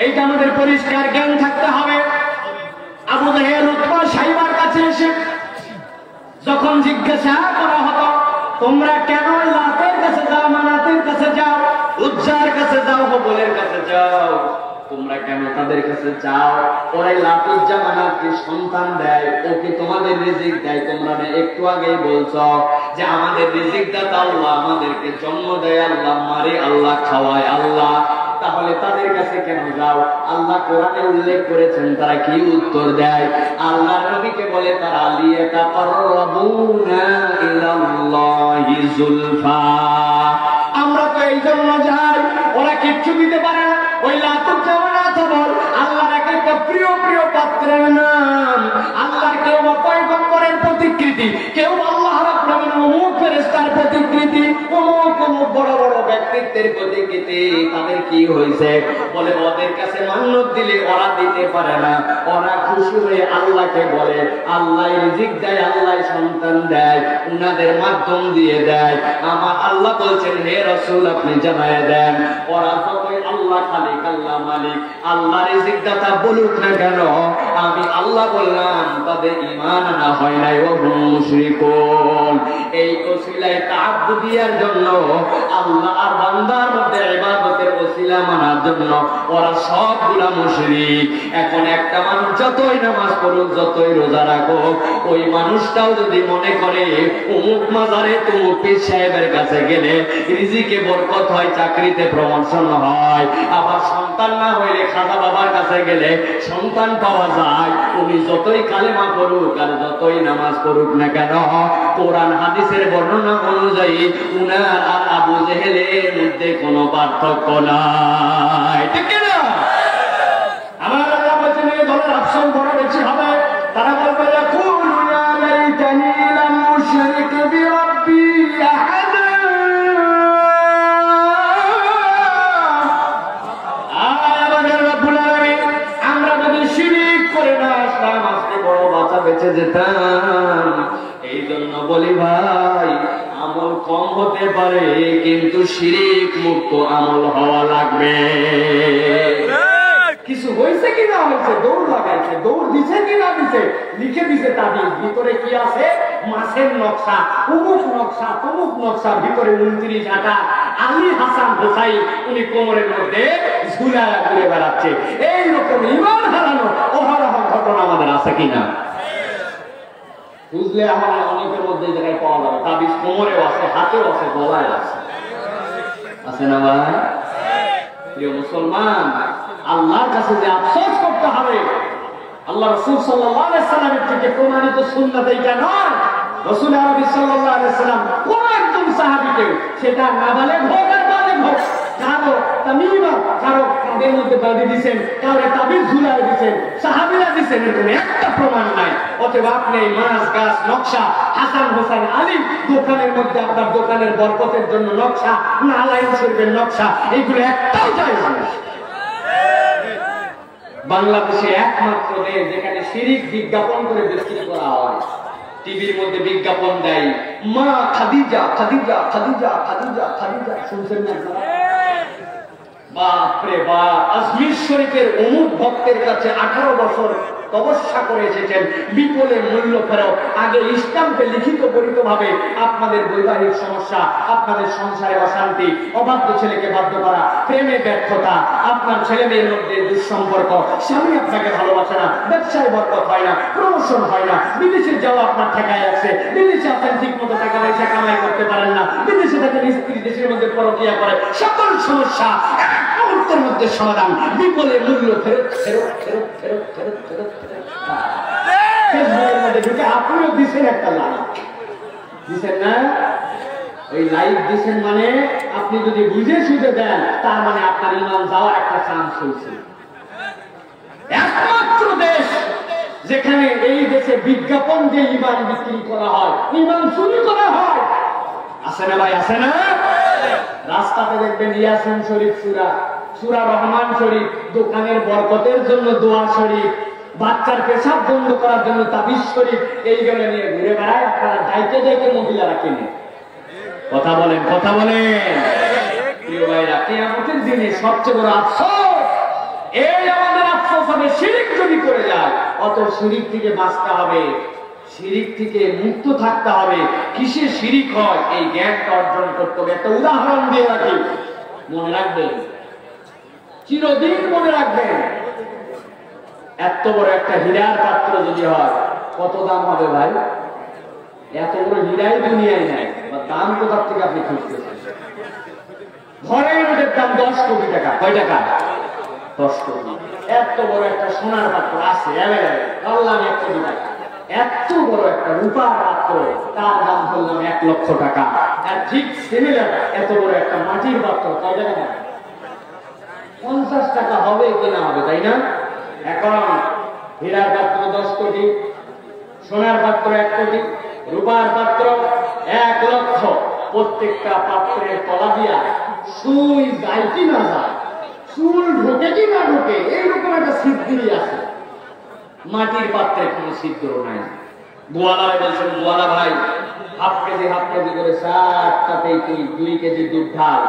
এইটা আমাদের পরিষ্কার জ্ঞান থাকতে হবে। আবু জাহেল উতবা সাইবার কাছে এসে যখন জিজ্ঞাসা করা হতো তোমরা কেন লাতের কাছে যাও, মানাতের কাছে যাও, উজ্জার কাছে যাও, হবলের কাছে যাও, তোমরা কেন তাদের কাছে যাও? ওরাই লাত উজ্জা মানাতকে সন্তান দেয়, ওকে তোমাদের রিজিক দেয়। তোমরা একটু আগেই বলছো যে আমাদের রিজিক দাতা আল্লাহ, আমাদেরকে জন্ম দেয় আল্লাহ, মারে আল্লাহ, খাওয়ায় আল্লাহ, তাহলে তাদের কাছে কেন যাও? আল্লাহ কোরআনে উল্লেখ করেছেন তারা কি উত্তর দেয়? আল্লাহর নবীকে বলে তারা লিয়াতাকাররাবুনা ইলাল্লাহি যুলফা। আমরা তো এই জন্য যাই, ওরা কিচ্ছু দিতে পারে না। ওই লাতুর জামানা বল আল্লাহর একটা প্রিয় প্রিয় পাত্রের নাম। আল্লাহর কেউ পয়গম্বরের প্রতিকৃতি, কেউ আল্লাহ রাব্বুল আলামিন অমুক ফেরেশতার প্রতিকৃতি, অমুক বড় বড় ব্যক্তিত্বের প্রতিকৃতি। তাদের কি হয়েছে? বলে ওদের কাছে মান্নত দিলে ওরা দিতে পারে না। ওরা খুশি হয়ে আল্লাহকে বলে আল্লাহ রিজিক দেয়, আল্লাহ সন্তান দেয়, উনাদের মাধ্যম দিয়ে দেয়। আমার আল্লাহ বলছেন হে রাসূল আপনি জানায় দেন, ওরা যতই আল্লাহ খালিক, আল্লাহ মালিক, আল্লাহ রিজিক দাতা বলুক না কেন, আমি আল্লাহ বললাম তাদের ঈমান আনা হয় নাই, ও মুশরিকুন। এই ওসিলায় তাআব্বুদিয়ার জন্য, আল্লাহ আর বান্দার মধ্যে ইবাদতের ওসিলা মানার জন্য ওরা সবগুলা মুশরিক। এখন একটা মানুষ যতই নামাজ পড়ুক, যতই রোজা রাখুক, ওই মানুষটাও যদি মনে করে অমুক মাজারে তমুক পীর সাহেবের কাছে গেলে রিজিকে বরকত হয়, চাকরিতে প্রমোশন হয়, আবার সন্তান না হইলে খাজা বাবার কাছে গেলে সন্তান পাওয়া যায়, উনি যতই কালেমা পড়ুক আর যতই নামাজ পড়ুক না কেন, কোরআন হাদিসের বর্ণনা অনুযায়ী উনার আর আবু জেহেলের মধ্যে কোনো পার্থক্য নাই। ঠিক না? আমার আল্লাহ বলেছেন এই দলের অপশন বড় বেশি হবে। তারা বলবে ইয়াকুলু ইয়া লাইতানি লাম উশরিক যেতাম। এই জন্য বলি ভাই, আমল কম হতে পারে কিন্তু শিরিক মুক্ত আমল হওয়া লাগবে। কিছু হয়েছে কি না হয়েছে, দৌড় লাগাইছে, দৌড় দিছে কি না দিছে, লিখে দিছে তাবিজ, ভিতরে কি আছে, মাছের নকশা, অমুক নকশা, তমুক নকশা, ভিতরে 29 আটা আলী হাসান হোসাইন উনি কোমরের মধ্যে ঝুলায় ঘুরে বেড়াচ্ছে। এইরকম ইমান হারানো অহরহ ঘটনা আমাদের আছে কিনা? বুঝলে আমার অনেকের মধ্যে এই জায়গায় পাওয়া যাবে। তাবিজ কোমরেও আছে, হাতেও আছে, গলায় আছে, আছে না ভাই? প্রিয় মুসলমান, আল্লাহর কাছে যে আফসোস করতে হবে, আল্লাহ রাসূল সাল্লাল্লাহু আলাইহি সাল্লামের থেকে প্রমাণিত সুন্নাত এইটা নয়। রাসূল আরবি সাল্লাল্লাহু আলাইহি সাল্লাম কোন একজন সাহাবীকে, সেটা নাবালেগ হোক আর বালেগ হোক, কারো তামিমা, কারো কাঁধের মধ্যে বাঁধে দিয়েছেন, কারো তাবিজ ঝুলায় দিয়েছেন, সাহাবীরা দিয়েছেন, এরকম একটা প্রমাণ নাই। অতএব আপনি এই মাছ গাছ নকশা, হাসান হোসেন আলী দোকানের মধ্যে আপনার দোকানের বরকতের জন্য নকশা, নালাইন শরীফের নকশা, এইগুলো একটাও জায়েজ না। বাংলাদেশে একমাত্র দেশ যেখানে শিরিক বিজ্ঞাপন করে বিক্রি করা হয়। টিভির মধ্যে বিজ্ঞাপন দেয়, মা খাদিজা খাদিজা খাদিজা খাদিজা খাদিজা, শুনছেন না আপনারা? বাপরে বাপ, আজমির শরীফের অমুক ভক্তের কাছে 18 বছর তপস্যা করে এসেছেন, বিপুলের মূল্য ফেরত। আগে ইসলামকে লিখিত পরিত ভাবে আপনাদের বৈবাহিক সমস্যা, আপনাদের সংসারে অশান্তি, অবাধ্য ছেলেকে বাধ্য করা, প্রেমে ব্যর্থতা, আপনার ছেলে মেয়ের মধ্যে দুঃসম্পর্ক, স্বামী আপনাকে ভালোবাসে না, ব্যবসায় বরকত হয় না, প্রমোশন হয় না, বিদেশে যাওয়া আপনার ঠেকায় আছে, বিদেশে আপনার ঠিক মতো টাকা পয়সা কামাই করতে পারেন না, বিদেশে থাকেন স্ত্রী দেশের মধ্যে পরকীয়া করে, সকল সমস্যা মুহূর্তের মধ্যে সমাধান, বিপুলের মূল্য ফেরত ফেরত ফেরত ফেরত ফেরত ফেরত ফেরত। ফেসবুকের মধ্যে ঢুকে আপনিও দিচ্ছেন একটা লাইক, দিচ্ছেন না? ওই লাইক দিচ্ছেন মানে আপনি যদি বুঝে সুঝে দেন, তার মানে আপনার ইমান যাওয়ার একটা চান্স হয়েছে। একমাত্র দেশ যেখানে এই দেশে বিজ্ঞাপন দিয়ে ইমান বিক্রি করা হয়, ইমান চুরি করা হয়, আছে না ভাই? আছে না? রাস্তাতে দেখবেন ইয়াসিন শরীফ সূরা, সূরা রহমান শরীফ, দোকানের বরকতের জন্য দোয়া শরীফ, বাচ্চার পেশাব বন্ধ করার জন্য তাবিজ শরীফ, এইগুলো নিয়ে ঘুরে বেড়ায়। আপনারা ডাইকে ডাইকে মহিলারা কিনে। কথা বলেন, কথা বলেন। প্রিয় ভাইরা, কিয়ামতের দিনে সবচেয়ে বড় আফসোস, এই আমাদের আফসোস হবে শিরিক যদি করে যায়। অত শিরিক থেকে বাঁচতে হবে, শিরিক থেকে মুক্ত থাকতে হবে। কিসে শিরিক হয় এই জ্ঞানটা অর্জন করতে হবে। একটা উদাহরণ দিয়ে রাখি, মনে রাখবেন, চিরদিন মনে রাখবেন। এত বড় একটা হীরার পাত্র যদি হয়, কত দাম হবে ভাই? এত বড় হীরাই দুনিয়ায় নাই, দাম কোথার থেকে আপনি খুঁজতেছেন? ঘরের মধ্যে দাম 10 কোটি টাকা। কয় টাকা? 10 কোটি। এত বড় একটা সোনার পাত্র আছে, আল্লাহ 1 কোটি টাকা। এত বড় একটা রূপার পাত্র, তার দাম বললাম 1 লক্ষ টাকা। আর ঠিক সিমিলার এত বড় একটা মাটির পাত্র, কয় টাকা? 50 টাকা হবে কিনা হবে, তাই না? এখন হীরার পাত্র 10 কোটি, সোনার পাত্র 1 কোটি, রূপার পাত্র 1 লক্ষ। প্রত্যেকটা পাত্রের তলা দিয়া সুই যায় কি না যায়, চুল ঢোকে কি না ঢোকে, এইরকম একটা সিদ্ধি আছে। মাটির পাত্রে কোনো সিদ্ধ নাই। গোয়ালা বলছেন, গোয়ালা ভাই হাফ কেজি করে 7টাতেই তুই 2 কেজি দুধ ঢাল।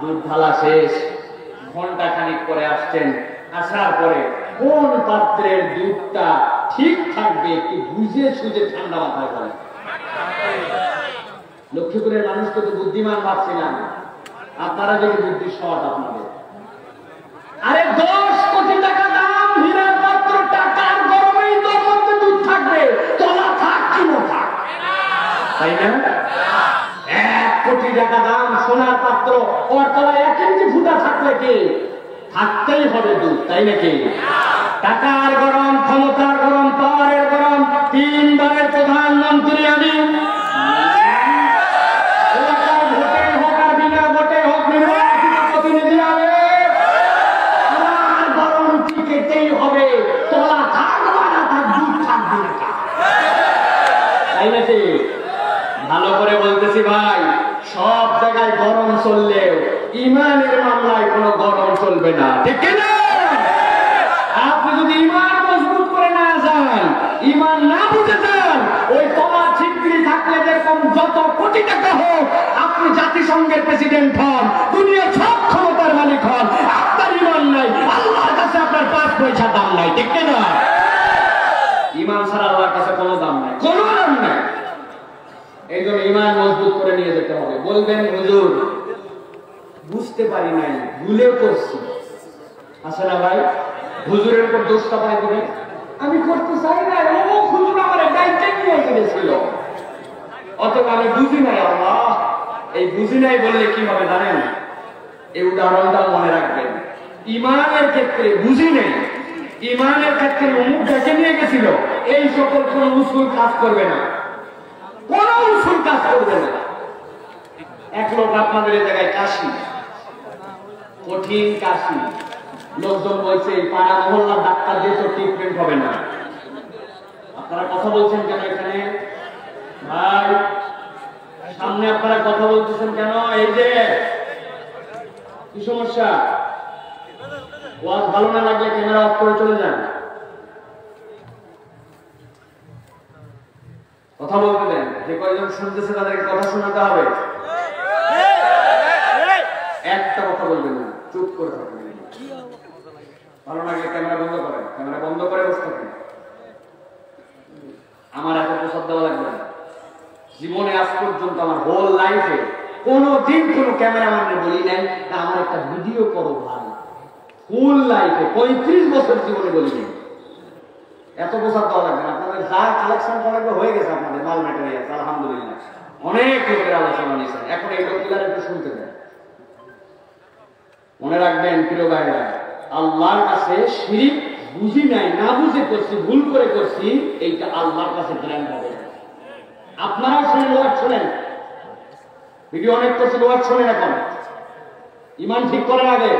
দুধ ঢালা শেষ, ঘন্টা খানিক পরে আসছেন, আসার পরে কোন পাত্রের দুধটা ঠিক থাকবে একটু বুঝে সুঝে ঠান্ডা মাথায় করেন। লক্ষ্মীপুরের মানুষকে তো বুদ্ধিমান ভাবছিলাম, আপনারা যদি বুদ্ধি শর্ট আপনাদের। আরে 10 কোটি টাকা দাম হীরার পাত্র, টাকার গরমেই তোর মধ্যে দুধ থাকবে, তলা থাক কি না থাক, তাই না? 1 কোটি টাকা দাম সোনার পাত্র, ওর তলায় 1 ইঞ্চি ফুটা থাকলে কি থাকতেই হবে দুধ, তাই নাকি? টাকার গরম, ক্ষমতার গরম, পাওয়ারের গরম, 3 বারের প্রধানমন্ত্রী আমি, এলাকার ভোটে হোক আর বিনা ভোটে হোক নির্বাচিত প্রতিনিধি আমি, আমার গরম টিকেতেই হবে, তোলা থাক না থাক, দুধ থাকবে না, তাই নাকি? ভালো করে বলতেছি ভাই, সব জায়গায় গরম চললেও ইমানের মামলায় কোনো গরম চলবে না, ঠিক না? আপনি যদি ইমান মজবুত করে না যান, ইমান না বুঝে যান, কোটি টাকা হোক, আপনি জাতিসংঘের প্রেসিডেন্ট হন, দুনিয়ার সব ক্ষমতার মালিক হন, আপনার ইমান নাই, আল্লাহর কাছে আপনার 5 পয়সা দাম নাই, ঠিক না? ইমান ছাড়া আল্লাহর কাছে কোনো দাম নাই, কোনো দাম নাই। এই জন্য ইমান মজবুত করে নিয়ে যেতে হবে। বলবেন হুজুর বুঝতে পারি নাই, ভুলেও করছি, আছে না ভাই? হুজুরের উপর দোষ চাপাই দিবেন, আমি করতে চাই না, ও হুজুর আমার দায়িত্ব নিয়ে গেছিল, অথবা আমি বুঝি নাই। আল্লাহ, এই বুঝি নাই বললে কি হবে জানেন? এই উদাহরণটা মনে রাখবেন। ইমানের ক্ষেত্রে বুঝি নাই, ইমানের ক্ষেত্রে অমুক ডেকে নিয়ে গেছিল, এই সকল কোন উসুল কাজ করবে না, কোন উসুল কাজ করবে না। এক লোক আপনাদের এই জায়গায় কাশি, কঠিন কাশি, লোকজন বলছে এই পাড়া মহল্লার ডাক্তার দিয়ে তো ট্রিটমেন্ট হবে না। আপনারা কথা বলছেন কেন এখানে ভাই? সামনে আপনারা কথা বলতেছেন কেন? এই যে কি সমস্যা? ওয়াজ ভালো না লাগলে ক্যামেরা অফ করে চলে যান, কথা বলতে দেন। যে কয়জন শুনতেছে তাদেরকে কথা শোনাতে হবে, একটা কথা বলবেন না, চুপ করে থাকবেন। ভালো লাগলে ক্যামেরা বন্ধ করেন, ক্যামেরা বন্ধ করে বসে থাকেন। আমার এত প্রসাদ দেওয়া লাগবে না। জীবনে আজ পর্যন্ত আমার হোল লাইফে কোনদিন কোন ক্যামেরাম্যানকে বলি নাই না আমার একটা ভিডিও করো ভাই। ফুল লাইফে 35 বছর জীবনে বলি নাই। এত প্রসাদ দেওয়া লাগবে না। আপনাদের যা কালেকশন করা হয়ে গেছে, আপনাদের মাল ম্যাটেরিয়াল আলহামদুলিল্লাহ অনেক লোকের আলোচনা নিয়েছেন। এখন এই লোকগুলার একটু শুনতে দেন। মনে রাখবেন প্রিয় ভাইরা, আল্লাহর কাছে শিরিক বুঝি নাই, না বুঝে করছি, ভুল করে করছি, এইটা আল্লাহর কাছে জ্ঞান হবে। আপনারাও শুনেন, ওয়াজ শোনেন, ভিডিও অনেক করছে, ওয়াজ শোনেন। এখন ইমান ঠিক করার আগে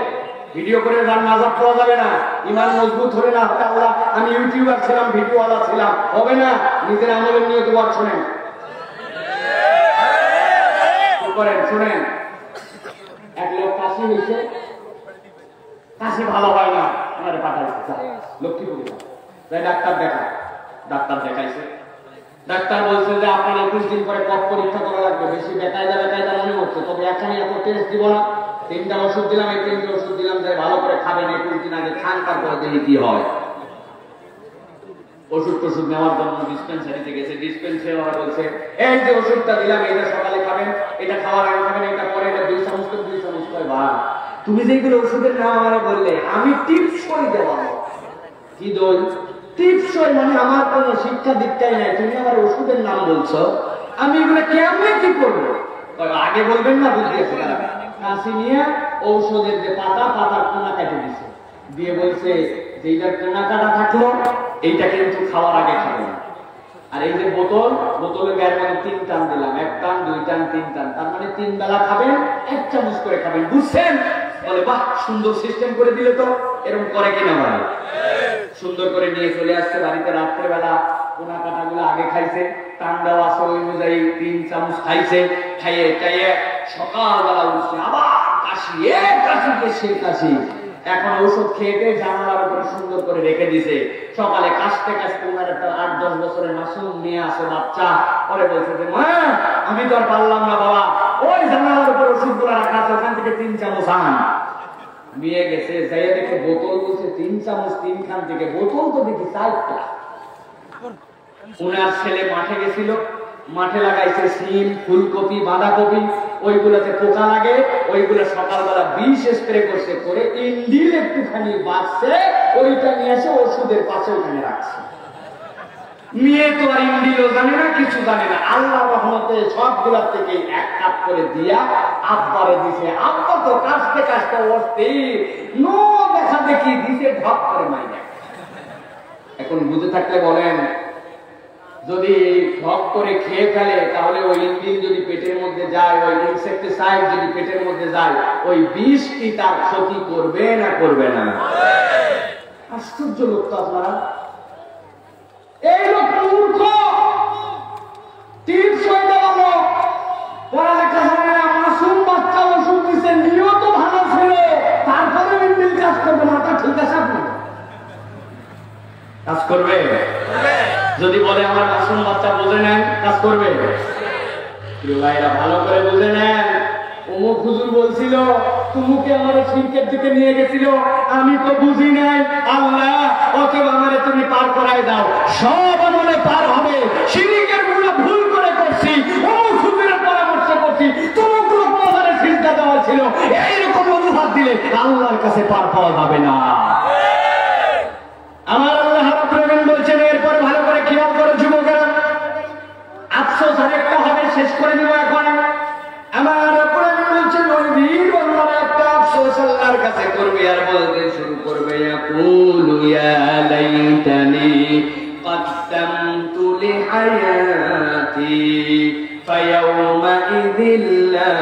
ভিডিও করে যান, নাজাত পাওয়া যাবে না। ইমান মজবুত হলে না, আল্লাহ আমি ইউটিউবার ছিলাম, ভিডিওওয়ালা ছিলাম, হবে না। নিজের আমলের নিয়ে তো ওয়াজ শোনেন, করেন, শোনেন। এক লোক কাশি হয়েছে, কাশি ভালো হয় না, আমাদের পাঠাইছে লক্ষ্মীপুরে, তাই ডাক্তার দেখায়। ডাক্তার দেখাইছে, ডাক্তার বলছে যে আপনার 21 দিন পরে কফ পরীক্ষা করা লাগবে, বেশি বেকায়দা মনে হচ্ছে, তবে এখনই এত টেস্ট দিব না। 3টা ওষুধ দিলাম, এই 3টে ওষুধ দিলাম, যে ভালো করে খাবেন, 21 দিন আগে খান, তারপরে দেখি কি হয়। ওষুধ টষুধ নেওয়ার জন্য ডিসপেন্সারিতে গেছে, ডিসপেন্সারি বলছে এই যে ওষুধটা দিলাম, এটা সকালে খাবেন, এটা খাওয়ার আগে খাবেন, এটা পরে, এটা 2 চামচ করে 2 চামচ করে। ভাই তুমি যেগুলো ওষুধের নাম আমারে বললে, আমি টিপসই দেওয়া। কি দই? টিপসই মানে আমার কোনো শিক্ষা দীক্ষাই নাই, তুমি আমার ওষুধের নাম বলছো, আমি এগুলো কেমনে কি করবো? আগে বলবেন না, বুঝতে আছে কাশি নিয়ে ঔষধের যে পাতার কোনা কেটে দিছে, দিয়ে বলছে যে এইটার কোনা কাটা থাকলো, এইটা কিন্তু খাওয়ার আগে খাবে না। আর এই যে বোতলের গায়ের মধ্যে 3 টান দিলাম, 1 টান 2 টান 3 টান, তার মানে 3 বেলা খাবেন, 1 চামচ করে খাবেন। বুঝছেন? বলে বাহ, সুন্দর সিস্টেম করে দিলে তো। এরকম করে কিনা ভাই? সুন্দর করে নিয়ে চলে আসছে বাড়িতে। রাত্রে বেলা কোনা কাটা গুলো আগে খাইছে, টান দেওয়া আছে ওই অনুযায়ী 3 চামচ খাইছে। খাইয়ে সকালবেলা উঠছে, আবার কাশি, কাশিকে সে কাশি। এখন ঔষধ খেয়ে জানালার উপরে সুন্দর করে রেখে দিছে। সকালে কাশতে ওনার একটা 8-10 বছরের মাসুম মেয়ে আছে, বাচ্চা। পরে বলছে যে মা, আমি তো আর পারলাম না বাবা, ওই জানালার উপরে ওষুধ গুলো রাখা আছে, ওখান থেকে 3 চামচ আন। নিয়ে গেছে, যাইয়া দেখে বোতল, বলছে 3 চামচ 3 খান থেকে, বোতল তো দেখি 4টা। ওনার ছেলে মাঠে গেছিল, মাঠে লাগাইছে সিম, ফুলকপি, বাঁধাকপি, ওইগুলোতে পোকা লাগে, ওইগুলো সকালবেলা বিষ স্প্রে করছে, করে ইন্ডিল একটুখানি বাঁচছে, ওইটা নিয়ে এসে ওষুধের পাশে ওখানে রাখছে। মেয়ে তো আর ইন্ডিলও জানে না, কিছু জানে না। আল্লাহ রহমতে সবগুলার থেকে 1 কাপ করে দিয়া আব্বারে দিছে। আব্বা তো কাশতে কাশতে অস্থির, নো দেখা দেখি দিছে, ঢপ করে মাইনে। এখন বুঝে থাকলে বলেন, যদি ঢপ করে খেয়ে ফেলে, তাহলে ওই ইঞ্জিন যদি পেটের মধ্যে যায়, ওই ইনসেক্টিসাইড যদি পেটের মধ্যে যায়, ওই বিষ কি তার ক্ষতি করবে না করবে না? আশ্চর্য লোক তো আপনারা। এই লোক মূর্খ, 300 দেওয়া লোক, পড়ালেখা জানে না, মাসুম বাচ্চা, ওষুধ দিচ্ছে, নিয়ত ভালো ছিল, তারপরে ইঞ্জিন কাজ করবে না। তা ঠিক আছে, আপনার কাজ করবে? যদি বলে আমার মাসুম বাচ্চা বোঝে নেন, কাজ করবে? প্রিয় ভাইরা ভালো করে বুঝে নেন, অমুক হুজুর বলছিল তুমুকে আমার শিরকের দিকে নিয়ে গেছিল, আমি তো বুঝি নাই আল্লাহ, অথবা আমারে তুমি পার করাই দাও, সব আমলে পার হবে। শিরকের গুনাহ ভুল করে করছি, অমুক হুজুরের পরামর্শ করছি, তুমুক লোক মাজারে সিজদা দেওয়া ছিল, এইরকম অজুহাত দিলে আল্লাহর কাছে পার পাওয়া যাবে না। আমার আল্লাহ রাব্বুল আলামিন বলছেন, এরপর ভালো করে খেয়াল করো যুবকেরা, আফসোস আরেকটা হবে, শেষ করে দিব এখন। আমার রাব্বুল আলামিন বলছেন, ওই বীর বান্দারা একটা আফসোস আল্লাহর কাছে করবে আর বলতে শুরু করবে, ইয়াকুলু ইয়া লাইতানি قدمت لحياتي فيومئذ لا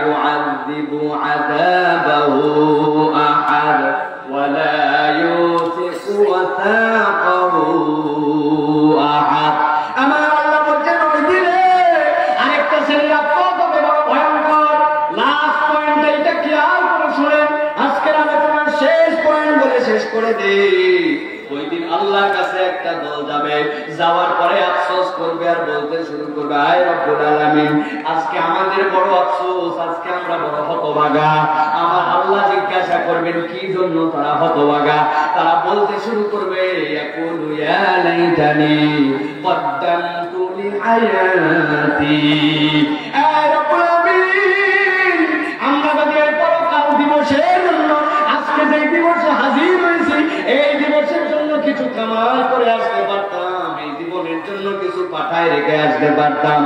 يعذب عذابه أحد ولا يوثق وثاقه أحد। আমার আল্লাহ বলছেন, ওই দিনে আরেকটা শ্রেণীর আফসোস হবে বড় ভয়ঙ্কর। লাস্ট পয়েন্ট এইটা খেয়াল করে শুনেন, আজকের আলোচনার শেষ পয়েন্ট বলে শেষ করে দেই। ওই দিন আল্লাহর কাছে একটা দল যাবে, যাওয়ার পরে আফসোস করবে আর বলতে শুরু করবে, আয় রব্বুল আলামিন, আজকে আমাদের বড় আফসোস, আজকে আমরা বড় হতভাগা। আমার আল্লাহ জিজ্ঞাসা করবেন কি জন্য তারা হতভাগা। তারা বলতে শুরু করবে, ইয়াকুলু ইয়া লাইতানি কদ্দামতু লিহায়াতি, আয় রব্বুল আলামিন, আমরা যদি এই পরকাল দিবসের জন্য আজকে যে দিবসে হাজির হয়েছি, এই দিবসের জন্য কিছু কামাল করে আসতে পারতাম, এই জীবনের জন্য কিছু পাঠায় রেখে আসতে পারতাম।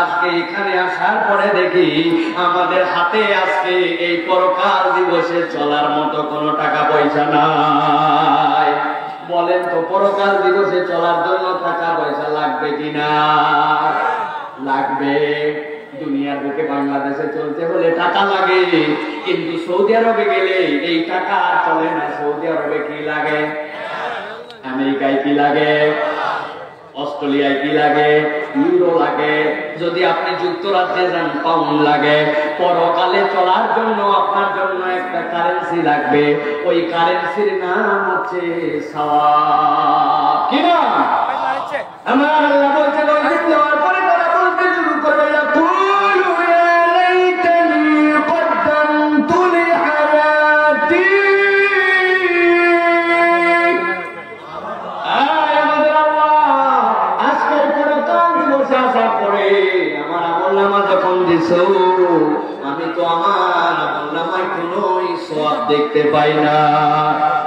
আজকে এখানে আসার পরে দেখি আমাদের হাতে আজকে এই পরকাল দিবসে চলার মতো কোনো টাকা পয়সা নাই। বলেন তো, পরকাল দিবসে চলার জন্য টাকা পয়সা লাগবে কিনা? লাগবে। দুনিয়ার বুকে বাংলাদেশে চলতে হলে টাকা লাগে, কিন্তু সৌদি আরবে গেলে এই টাকা আর চলে না। সৌদি আরবে কি লাগে? আমেরিকায় কি লাগে? অস্ট্রেলিয়ায় কি লাগে? ইউরো লাগে। যদি আপনি যুক্তরাজ্যে যান, পাউন্ড লাগে। পরকালে চলার জন্য আপনার জন্য একটা কারেন্সি লাগবে, ওই কারেন্সির নাম হচ্ছে সওয়াব। কি নাম? আমার আল্লাহ বলছেন, ওই দিন যাওয়ার পরে তারা বলতে শুরু করবে, ইয়াকুলু ইয়া লাইতানি কদ্দামতু লিহায়াতি, আয় আমাদের আল্লাহ, আজকের পরকাল দিবসে আসার পরে আমার আমলনামা যখন দিছো, আমি তো আমার আমলনামায় কোনো সওয়াব দেখতে পাই না।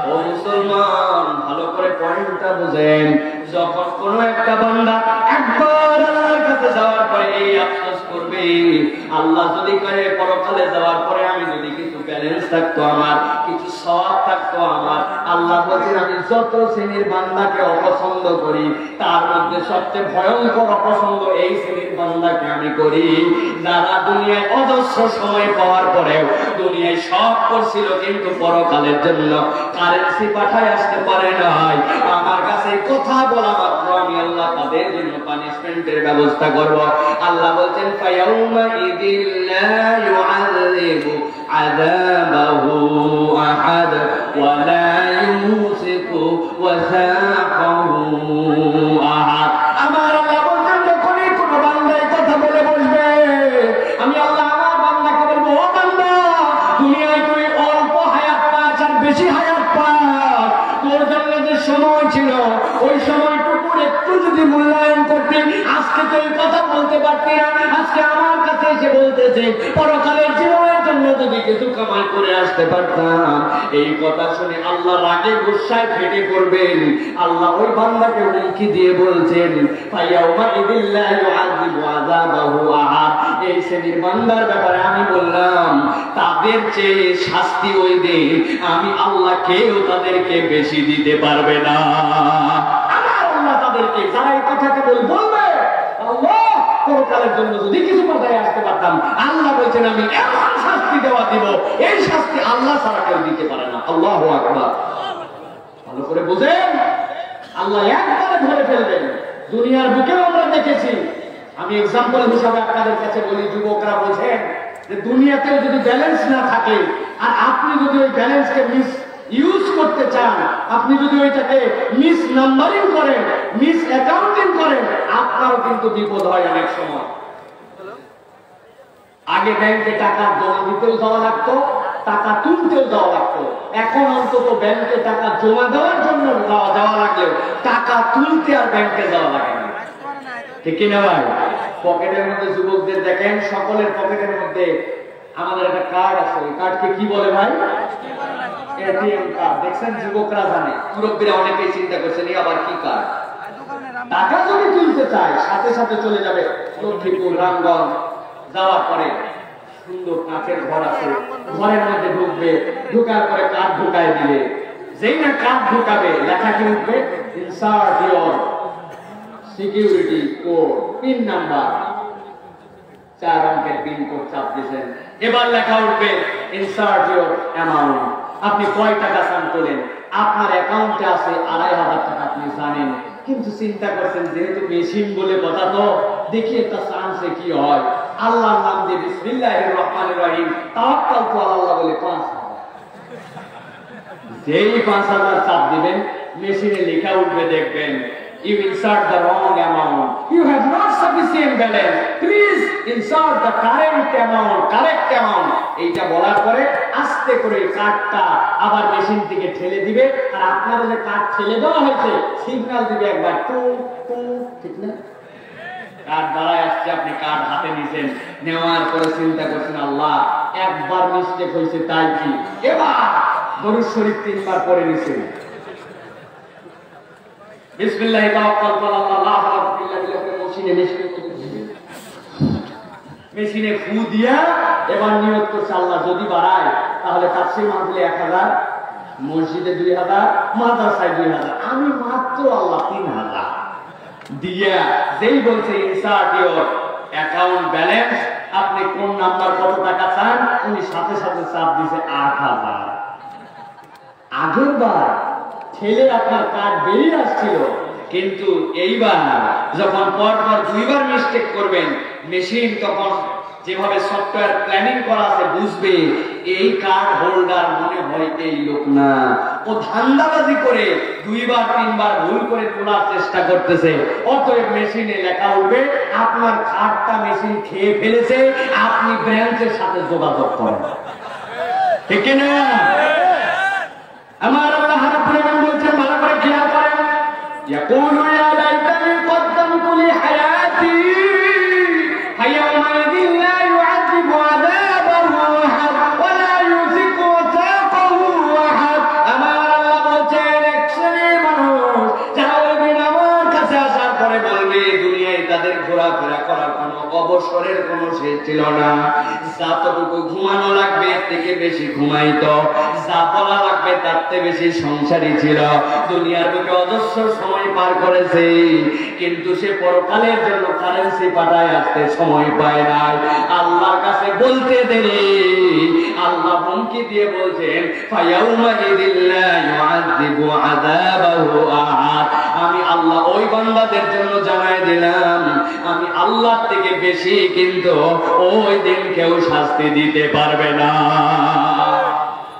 ও মুসলমান, ভালো করে পয়েন্টটা বুঝেন। যখন কোন একটা বান্দা একবার আল্লাহর কাছে যাওয়ার পরে এই আফসোস করবে, আল্লাহ যদি করে পরকালে যাওয়ার পরে আমি যদি কিছু ব্যালেন্স থাকতো, আমার কিছু সওয়াব থাকতো আমার, আল্লাহ বলছেন আমি যত শ্রেণীর বান্দাকে অপছন্দ করি, তার মধ্যে সবচেয়ে ভয়ঙ্কর অপছন্দ এই শ্রেণীর বান্দাকে আমি করি, যারা দুনিয়ায় অজস্র সময় পাওয়ার পরেও দুনিয়ায় সব করছিল, কিন্তু পরকালের জন্য কারেন্সি পাঠায় আসতে পারে নাই। আমার কাছে কথা বলা মাত্র আমি আল্লাহ তাদের জন্য পানিশমেন্টের ব্যবস্থা করব। আল্লাহ বলছেন, ফায়াউমা ইদিল লা ইউআযিবু আযাবাহু আহাদ ওয়া লা ইউসিকু ওয়াসাকাহু আহাদ। আমার আল্লাহ বলছেন, যখনই কোন বান্দা এই কথা বলে বসবে, আমি আল্লাহ আমার বান্দাকে বলবো, ও বান্দা, দুনিয়ায় তুই অল্প হায়াত পাস আর বেশি হায়াত পাস, তোর জন্য যে সময় ছিল ওই সময়টুকুর একটু যদি মূল্যায়ন করতে, আজকে তো এই কথা বলতে পারতি না। আজকে আমার কাছে এসে বলতেছে পরকালের জীবনের জন্য যদি কিছু কামাই করে আসতে পারতাম। এই কথা শুনে আল্লাহ রাগে গুসায় ফেটে পড়বেন। আল্লাহ ওই বান্দাকে হুমকি দিয়ে বলছেন, ফায়াউমা ইদিল লা ইউআযিবু আযাবাহু আহাদ। এই শ্রেণীর বান্দার ব্যাপারে আমি বললাম, তাদের চেয়ে শাস্তি ওই দিন আমি আল্লাহ কেউ তাদেরকে বেশি দিতে পারবে না। আমার আল্লাহ তাদেরকে, যারা এই কথাকে বলবে, আল্লাহ পরকালের জন্য যদি কিছু পাঠায় আসতে পারতাম, আল্লাহ বলছেন আমি এমন শাস্তি দেওয়া দিব, এই শাস্তি আল্লাহ ছাড়া কেউ দিতে পারে না। আল্লাহু আকবার। ভালো করে বুঝেন, আল্লাহ একবারে ধরে ফেলবেন। দুনিয়ার বুকেও আমরা দেখেছি। আমি এক্সাম্পল হিসাবে আপনাদের কাছে বলি, যুবকরা বোঝেন যে দুনিয়াতেও যদি ব্যালেন্স না থাকে, আর আপনি যদি ওই ব্যালেন্সকে মিস ইউজ করতে চান, আপনি যদি ওইটাকে মিস নাম্বারিং করেন, মিস অ্যাকাউন্টিং করেন, আপনারও কিন্তু বিপদ হয় অনেক সময়। আগে ব্যাংকে টাকা জমা দিতেও যাওয়া লাগতো, টাকা তুলতেও যাওয়া লাগতো। এখন অন্তত ব্যাংকে টাকা জমা দেওয়ার জন্য যাওয়া লাগলেও টাকা তুলতে আর ব্যাংকে যাওয়া লাগে না, ঠিক কিনা ভাই? পকেটের মধ্যে যুবকদের দেখেন, সকলের পকেটের মধ্যে আমাদের একটা কার্ড আছে। ওই কার্ডকে কি বলে ভাই? ATM card. দেখছেন, যুবকরা জানে, মুরব্বীরা অনেকেই চিন্তা করছেন এই আবার কি কার্ড। টাকা যদি তুলতে চায় সাথে সাথে চলে যাবে লক্ষ্মীপুর, রামগঞ্জ। যাওয়ার পরে সুন্দর কাঁচের ঘর আছে, ঘরের মধ্যে ঢুকবে, ঢুকার পরে কার্ড ঢুকায় দিবে। যেই না কার্ড ঢুকাবে, লেখা কি উঠবে? Insert your security code, pin number. 4 অঙ্কের পিন কোড চাপ দিয়েছেন, এবার লেখা উঠবে ইনসার্ট ইওর অ্যামাউন্ট। আপনি কয় টাকা চান তোলেন? আপনার অ্যাকাউন্টে আছে 2500 টাকা, আপনি জানেন, কিন্তু চিন্তা করছেন যেহেতু মেশিন বলে কথা, তো দেখি একটা চান্সে কি হয়। আল্লাহর নাম দিয়ে বিসমিল্লাহির রহমানির রহিম তাওয়াক্কালতু আলাল্লাহ বলে 5000। যেই 5000 চাপ দিবেন, মেশিনে লেখা উঠবে, দেখবেন you insert the wrong amount, you have not sufficient balance, please insert the correct amount। এইটা বলার পরে আস্তে করে কার্ডটা আবার মেশিন থেকে ঠেলে দিবে, আর আপনার যে কার্ড ঠেলে দেওয়া হয়েছে সিগন্যাল দিবে একবার, টু টু, ঠিক না? কার্ড দাঁড়ায় আসছে, আপনি কার্ড হাতে নিছেন, নেওয়ার পরে চিন্তা করছেন আল্লাহ একবার মিস্টেক হয়েছে তাই কি, এবার দরুদ শরীফ 3 বার পড়ে নিছেন, বিসমিল্লাহি তাওয়াক্কালতু আলাল্লাহ লা ইলাহা ইল্লাল্লাহ, মেশিনে ফু দিয়া এবার নিয়ত করছে আল্লাহ যদি বাড়ায় তাহলে তাফসীর মাহফিলে 1000, মসজিদে 2000, মাদ্রাসায় 2000, আমি মাত্র আল্লাহ 3000 দিয়া যেই বলছে ইনসার্ট ইওর অ্যাকাউন্ট ব্যালেন্স, আপনি কোন নাম্বার কত টাকা চান, উনি সাথে সাথে চাপ দিয়েছে 8000। আগের বার ঠেলে আপনার কার্ড বেরিয়ে আসছিল, কিন্তু এইবার যখন পরপর 2 বার মিস্টেক করবেন, মেশিন তখন যেভাবে সফটওয়্যার প্ল্যানিং করা আছে বুঝবে এই কার্ড হোল্ডার মনে হয় এই লোক না, ও ধান্দাবাজি করে 2 বার 3 বার ভুল করে তোলার চেষ্টা করতেছে। অতএব মেশিনে লেখা উঠবে আপনার কার্ডটা মেশিন খেয়ে ফেলেছে, আপনি ব্রাঞ্চের সাথে যোগাযোগ করেন, ঠিক না? আমার আল্লাহ রাব্বুল আলামিন বলছেন, ভালো করে খেয়াল করেন, ইয়াকুলু ইয়া লাইতানি কদ্দামতু লি হায়াতি ফায়াউমাইযিন লা ইউআযিবু আযাবাহু আহাদ ওয়া লা ইউযিকু ওয়াসাকাহু আহাদ। আমার আল্লাহ বলছেন, এক শ্রেণীর মানুষ যারা বলবেন আমার কাছে আসার পরে বলবে দুনিয়ায় তাদের ঘোরাফেরা করার কোনো অবসরের কোনো শেষ ছিল না, যতটুকু ঘুমানো লাগবে এর থেকে বেশি ঘুমাইতো, যা বলা লাগবে তার থেকে বেশি সংসারী ছিল, দুনিয়ার বুকে অজস্র সময় পার করেছে, কিন্তু সে পরকালের জন্য কারেন্সি পাঠায় আসতে সময় পায় নাই। আল্লাহর কাছে বলতে দেরি, আল্লাহ হুমকি দিয়ে বলছেন ফায়াউমাইযিন লা ইউআযিবু আযাবাহু আহাদ। আমি আল্লাহ ওই বান্দাদের জন্য জানাই দিলাম, আমি আল্লাহর থেকে বেশি কিন্তু ওই দিন কেউ শাস্তি দিতে পারবে না।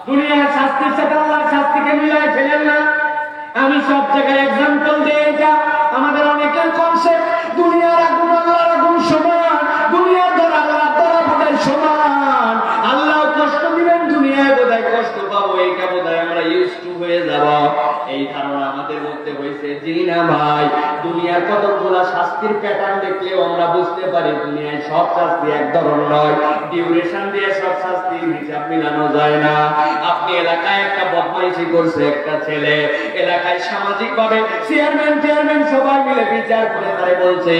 দুনিয়ার শাস্তির সাথে আল্লাহর শাস্তিকে মিলাই ফেলেন না। আমি সব জায়গায় এক্সাম্পল দিই, এটা আমাদের অনেকের কনসেপ্ট, দুনিয়ার আগুন আল্লাহর আগুন সমান, দুনিয়ার দ্বারা আল্লাহর দ্বারা বোধহয় সমান। আল্লাহ কষ্ট দিবেন, দুনিয়ায় বোধহয় কষ্ট পাবো, এইটা বোধহয় আমরা ইউজ টু হয়ে যাব, এই ধারণা আমাদের মধ্যে হয়েছে। জি না ভাই, দুনিয়ার কতগুলা শাস্তির প্যাটার্ন দেখলেও আমরা বুঝতে পারি দুনিয়ায় সব শাস্তি এক ধরন নয়, ডিউরেশন দিয়ে সব শাস্তির হিসাব মিলানো যায় না। আপনি এলাকায় একটা বদমাইশি করছে একটা ছেলে, এলাকায় সামাজিক ভাবে চেয়ারম্যান সবাই মিলে বিচার করে তারে বলছে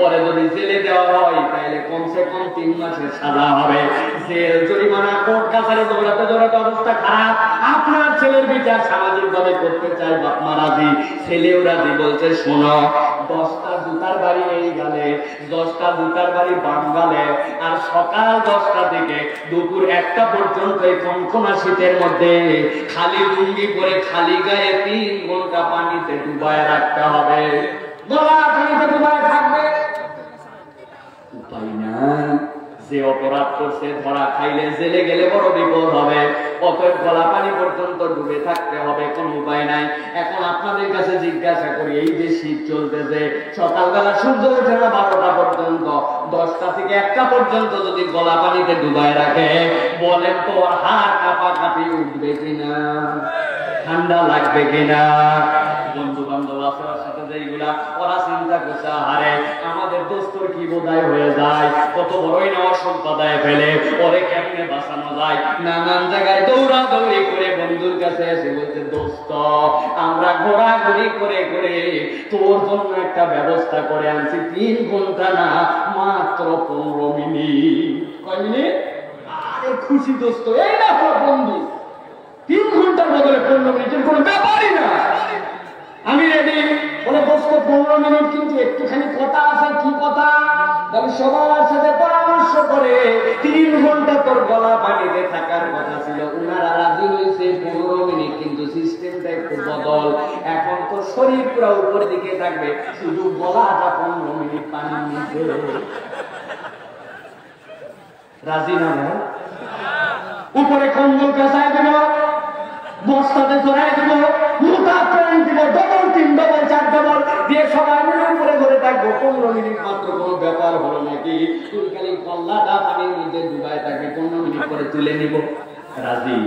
ওরে যদি জেলে দেওয়া হয় তাহলে কমসে কম 3 মাসের সাজা হবে, জেল জরিমানা কোর্ট কাছারি দৌড়াতে দৌড়াতে অবস্থা খারাপ। আপনার ছেলের বিচার সামাজিক ভাবে করতে চাই, বাপ মা রাজি, ছেলেও রাজি, বলছে শোনো 10টা জুতার বাড়ি এই গালে, 10টা জুতার বাড়ি বাম গালে, আর সকাল 10টা থেকে দুপুর 1টা পর্যন্ত এই কনকনা শীতের মধ্যে খালি লুঙ্গি পরে খালি গায়ে 3 ঘন্টা পানিতে ডুবায় রাখতে হবে। গলা পানিতে ডুবায় থাকবে, উপায় নাই। যে অপরাধ করছে ধরা খাইলে জেলে গেলে বড় বিপদ হবে, অতএব গলা পানি পর্যন্ত ডুবে থাকতে হবে, কোনো উপায় নাই। এখন আপনাদের কাছে জিজ্ঞাসা করি, এই যে শীত চলতেছে, সকালবেলা সূর্য ওঠে না 12টা পর্যন্ত, 10টা থেকে 1টা একটা পর্যন্ত যদি গলা পানিতে ডুবায় রাখে, বলেন তো ওর হাড় কাঁপাকাঁপি উঠবে কিনা, ঠান্ডা লাগবে কিনা? বন্ধু বান্ধব আছে ওর সাথে যেগুলা, ওরা চিন্তা করছে হারে আমাদের দোস্তর কি বোধায় হয়ে যায়, কত বড়ই না অসম্পদায় ফেলে, ওরে কেমনে বাঁচানো যায়। নানান জায়গায় দৌড়া দৌড়ি করে বন্ধুর কাছে এসে বলছে, দোস্ত আমরা ঘোরাঘুরি করে করে তোর জন্য একটা ব্যবস্থা করে আনছি, 3 ঘন্টা না মাত্র 15 মিনিট। কয় মিনিট? আরে খুশি দোস্ত, এই না বন্ধু, 3 ঘন্টার বদলে 15 মিনিটের কোনো ব্যাপারই না। আমি রেডি। বলে দোস্ত 15 মিনিট কিন্তু একটুখানি কথা আছে। কি কথা? তবে সবার সাথে পরামর্শ করে 3 ঘন্টা তোর গলা পানিতে থাকার কথা ছিল, উনারা রাজি হয়েছে 15 মিনিট, কিন্তু সিস্টেমটা একটু বদল। এখন তো শরীর পুরো উপর দিকে থাকবে, শুধু গলাটা 15 মিনিট পানির নিচে। রাজি না ভাই? উপরে কম্বল কাঁচায় দেব, বস্তাতে চড়াই দেব, মোটা প্যান্ট দিব, ডবল 3 ডবল 4 ডবল দিয়ে সবাই মিলে উপরে ধরে থাকবো। 15 মিনিট মাত্র, কোনো ব্যাপার হলো নাকি? তুই খালি গলাটা পানির মধ্যে ডুবায় থাকবে, 15 মিনিট পরে তুলে নিব। রাজি?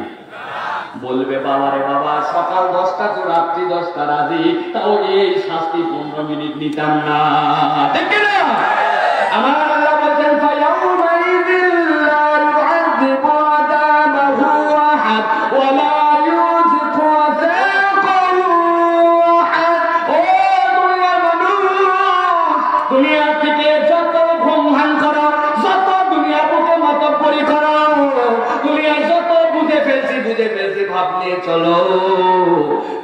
বলবে বাবারে বাবা, সকাল 10টা তো রাত্রি 10টা, রাজি, তাও এই শাস্তি 15 মিনিট নিতাম না। দেখে না আমার আল্লাহ বলছেন, ফায়াউমাইযিল লা ইউআযিবু আযাবাহু আহাদ ওয়া লা ইউযিকু ওয়াসাকাহু আহাদ। ও দুনিয়ার মানুষ, দুনিয়া থেকে যত ঘুম ভাঙ করো, যত দুনিয়ার বুকে মাতব্বরি করো, দুনিয়া যত বুঝে ফেলছি ভাব নিয়ে চলো,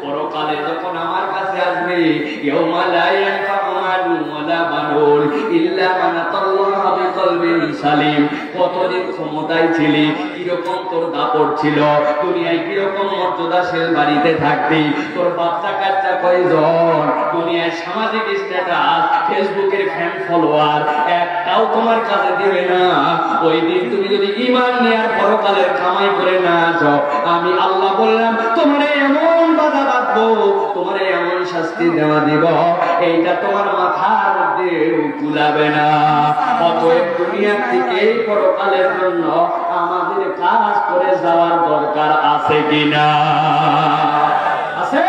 পরকালে যখন আমার কাছে আসবে, ইয়াউমা লা ইয়ানফাউ মালুন ওয়ালা বানুন ইল্লা মান আতাল্লাহা বিকলবিন সালিম। কতদিন ক্ষমতায় ছিলি, কিরকম তোর দাপট ছিল, দুনিয়ায় কিরকম মর্যাদাশীল বাড়িতে থাকতি, তোর বাচ্চা কাচ্চা কয়জন, দুনিয়ায় সামাজিক স্ট্যাটাস, ফেসবুকের ফ্যান ফলোয়ার একটাও তোমার কাছে দিবে না। ওই দিন তুমি যদি ঈমান নিয়ে আর পরকালের কামাই করে না যাও, আমি আল্লাহ বললাম তোমারে এমন বাধা বাঁধবো, তোমারে এমন শাস্তি দেওয়া দিব, এইটা তোমার মাথার মধ্যে কুলাবে না। অতএব দুনিয়া থেকে পরকালের জন্য আমাদের কাজ করে যাওয়ার দরকার আছে কিনা? আছে?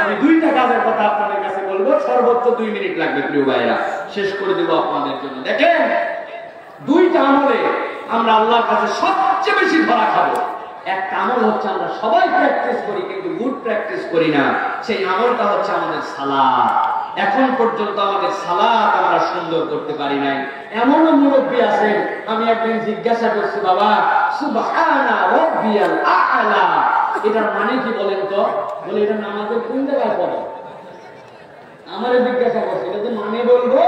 আমি 2টা কাজের কথা আপনাদের কাছে বলবো, সর্বোচ্চ 2 মিনিট লাগবে প্রিয় ভাইরা, শেষ করে দেব আপনাদের জন্য। দেখেন, 2টা আমলে আমরা আল্লাহর কাছে সবচেয়ে বেশি ধরা খাবো। একটা আমল হচ্ছে আমরা সবাই প্র্যাকটিস করি কিন্তু গুড প্র্যাকটিস করি না, সেই আমলটা হচ্ছে আমাদের সালাত। এখন পর্যন্ত আমাদের সালাত আমরা সুন্দর করতে পারি নাই। এমনও মুরব্বী আছেন, আমি একদিন জিজ্ঞাসা করছি, বাবা সুবহানা রাব্বিয়াল আ'লা এটার মানে কি বলেন তো? বলে এটা নামাজের কোন জায়গায় পড়ে? আমারে জিজ্ঞাসা করছে, এটা যে মানে বলবো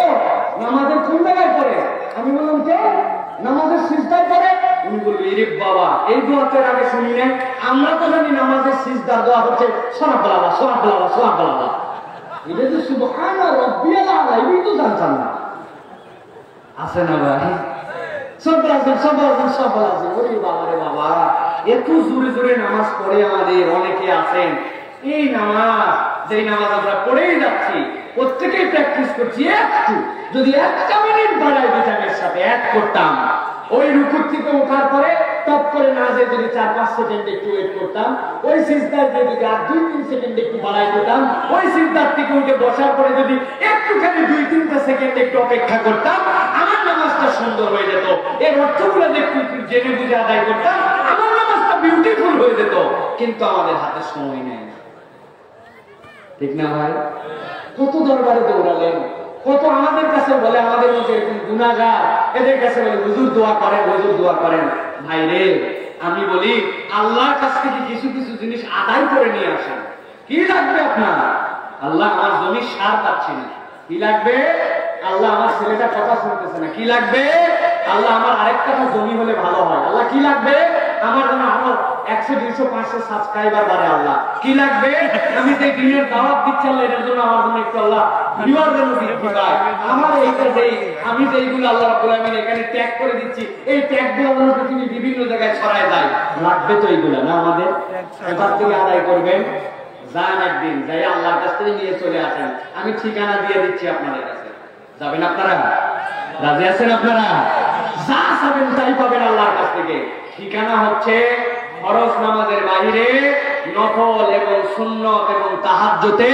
নামাজের কোন জায়গায় পড়ে? আমি বললাম কে? নামাজের সিজদায় পড়ে। উনি বলবে, এরে বাবা, এই দোয়াতে আগে শুনি না, আমরা তো জানি নামাজের সিজদার দোয়া হচ্ছে সুবহানাল্লাহ সুবহানাল্লাহ সুবহানাল্লাহ। এটা যে সুবহানা রাব্বিয়াল আ'লা, এই তো জানতাম না। আছে না ভাই? সব ওরে বাবা রে বাবা, এত জোরে জোরে নামাজ পড়ে আমাদের অনেকে আছেন, এই নামাজ যেই নামাজ আমরা পড়েই যাচ্ছি, প্রত্যেকেই প্র্যাকটিস করছি, একটু যদি 1 মিনিট বাড়াই বিধানের সাথে অ্যাড করতাম, ওই রুকু থেকে ওঠার পরে টপ করে না যে যদি 4-5 সেকেন্ড একটু ওয়েট করতাম, ওই সিজদায় যদি আর 2-3 সেকেন্ড একটু বাড়াই দিতাম, ওই সিজদার থেকে উঠে বসার পরে যদি একটুখানি 2-3 সেকেন্ড একটু অপেক্ষা করতাম, আমার নামাজটা সুন্দর হয়ে যেত। এর অর্থগুলো একটু জেনে বুঝে আদায় করতাম, আমার নামাজটা বিউটিফুল হয়ে যেত। কিন্তু আমাদের হাতে সময় নেই, ঠিক না ভাই? কত দরবারে দৌড়ালেন, কত আমাদের কাছে বলে, আমাদের মধ্যে এরকম গুনাহগার, এদের কাছে বলে হুজুর দোয়া করেন, হুজুর দোয়া করেন। ভাই রে, আমি বলি আল্লাহর কাছ থেকে কিছু কিছু জিনিস আদায় করে নিয়ে আসেন। কি লাগবে আপনার? আল্লাহ আমার জমির সার পাচ্ছি না, কি লাগবে? আল্লাহ আমার ছেলেটা কথা শুনতেছে না, কি লাগবে? আল্লাহ আমার আরেকটা জমি হলে ভালো হয়। আল্লাহ কি লাগবে? আমার জন্য আমার 100, 200, 500 সাবস্ক্রাইবার বাড়ে। আল্লাহ কি লাগবে? আমি যে দিনের দাওয়াত দিচ্ছি, আল্লাহ এটার জন্য আমার জন্য একটু আল্লাহ ভিউয়ার জন্য বৃদ্ধি পায়। আমার এইটা যেই আমি যেইগুলো আল্লাহ রাব্বুল আলামিন এখানে ট্যাগ করে দিচ্ছি, এই ট্যাগগুলো যেন পৃথিবীর বিভিন্ন জায়গায় ছড়ায় যায়, লাগবে তো এইগুলো না আমাদের? এবার থেকে আদায় করবেন, যান একদিন যাই আল্লাহর কাছ থেকে নিয়ে চলে আসেন। আমি ঠিকানা দিয়ে দিচ্ছি আপনাদের কাছে, যাবেন আপনারা? রাজি আছেন আপনারা? যা চাবেন তাই পাবেন আল্লাহর কাছ থেকে। ঠিকানা হচ্ছে ফরজ নামাজের বাইরে নফল এবং সুন্নত এবং তাহাজ্জুদে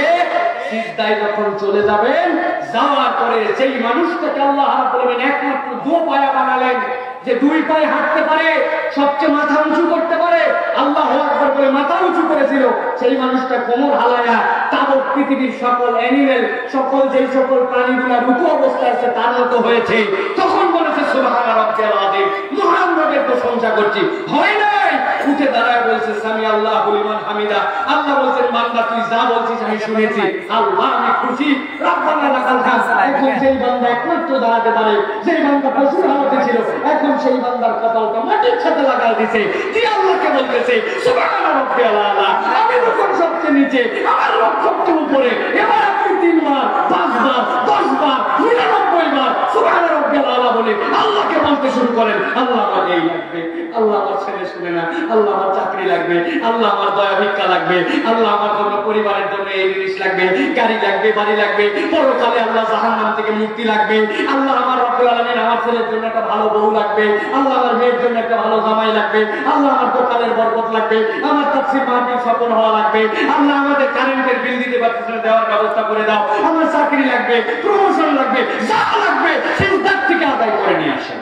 সিজদায় যখন চলে যাবেন, যাওয়ার পরে যেই মানুষটাকে আল্লাহ রাব্বুল আলামিন একমাত্র দু পায়া বানালেন, যে দুই পায়ে হাঁটতে পারে, সবচেয়ে মাথা উঁচু করতে পারে, আল্লাহু আকবার বলে মাথা উঁচু করেছিল, সেই মানুষটা কোমর হালায়া তাবৎ পৃথিবীর সকল অ্যানিমেল, সকল যেই সকল প্রাণীগুলা রুকু অবস্থায় আছে তার মতো হয়েছে, তখন বলেছে সুবহান রাব্বিয়াল আযীম, মহান রবের প্রশংসা করছি। হয় নাই, উঠে দাঁড়ায় বলছে সামি আল্লাহু লিমান হামিদা। আল্লাহ বলছেন বান্দা তুই যা বলছিস আমি শুনেছি, আল্লাহ আমি খুশি, রব্বানা লাকাল হামদ। এখন সেই বান্দা একমাত্র দাঁড়াতে পারে, যেই বান্দা পশুর হালতে ছিল, এখন সেই বান্দার কপালটা মাটির সাথে লাগাই দিছে, যে আল্লাহকে বলতেছে সুবহান রাব্বিয়াল আলা, আমি যখন সবচেয়ে নিচে, আমার রব সবচেয়ে উপরে। এবার আপনি 3 বার 5 বার 10 বার 99 বার সুবহান রাব্বিয়াল আলা বলে আল্লাহকে বলতে শুরু করেন। আল্লাহ আমার এই লাগবে, আল্লাহ আমার ছেলে শুনে না, আল্লাহ আমার চাকরি লাগবে, আল্লাহ আমার দয়া ভিক্ষা লাগবে, আল্লাহ আমার জন্য পরিবারের জন্য এই জিনিস লাগবে, গাড়ি লাগবে, বাড়ি লাগবে, পরকালে আল্লাহ জাহান্নাম থেকে মুক্তি লাগবে, আল্লাহ আমার রব্বুল আলামিন আমার ছেলের জন্য একটা ভালো বউ লাগবে, আল্লাহ আমার মেয়ের জন্য একটা ভালো জামাই লাগবে, আল্লাহ আমার দোকানের বরকত লাগবে, আমার তাফসীর মাহফিল সফল হওয়া লাগবে, আল্লাহ আমাদের কারেন্টের বিল দিতে পারতেছে না, দেওয়ার ব্যবস্থা করে দাও, আমার চাকরি লাগবে, প্রমোশন লাগবে, যা লাগবে সিজদার থেকে আদায় করে নিয়ে আসেন।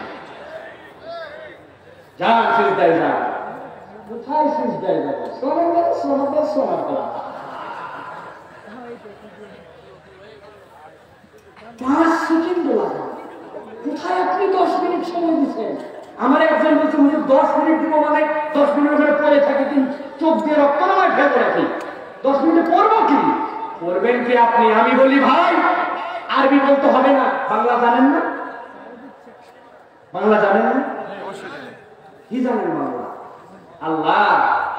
যান সিজদায় যান। কোথায় সিজদায় যাবো? সোনার 5 সেকেন্ড লাগে। কোথায় আপনি 10 মিনিট সময় দিচ্ছেন? আমার একজন বলছে 10 মিনিট দিব, মানে 10 মিনিট ধরে পড়ে থাকি, কিন্তু চোখ দিয়ে রক্ত নামায় ফেলে রাখি, 10 মিনিটে পড়বো কি? পড়বেন কি আপনি? আমি বলি ভাই আরবি বলতে হবে না, বাংলা জানেন না? বাংলা জানেন না? কি জানেন বাংলা? আল্লাহ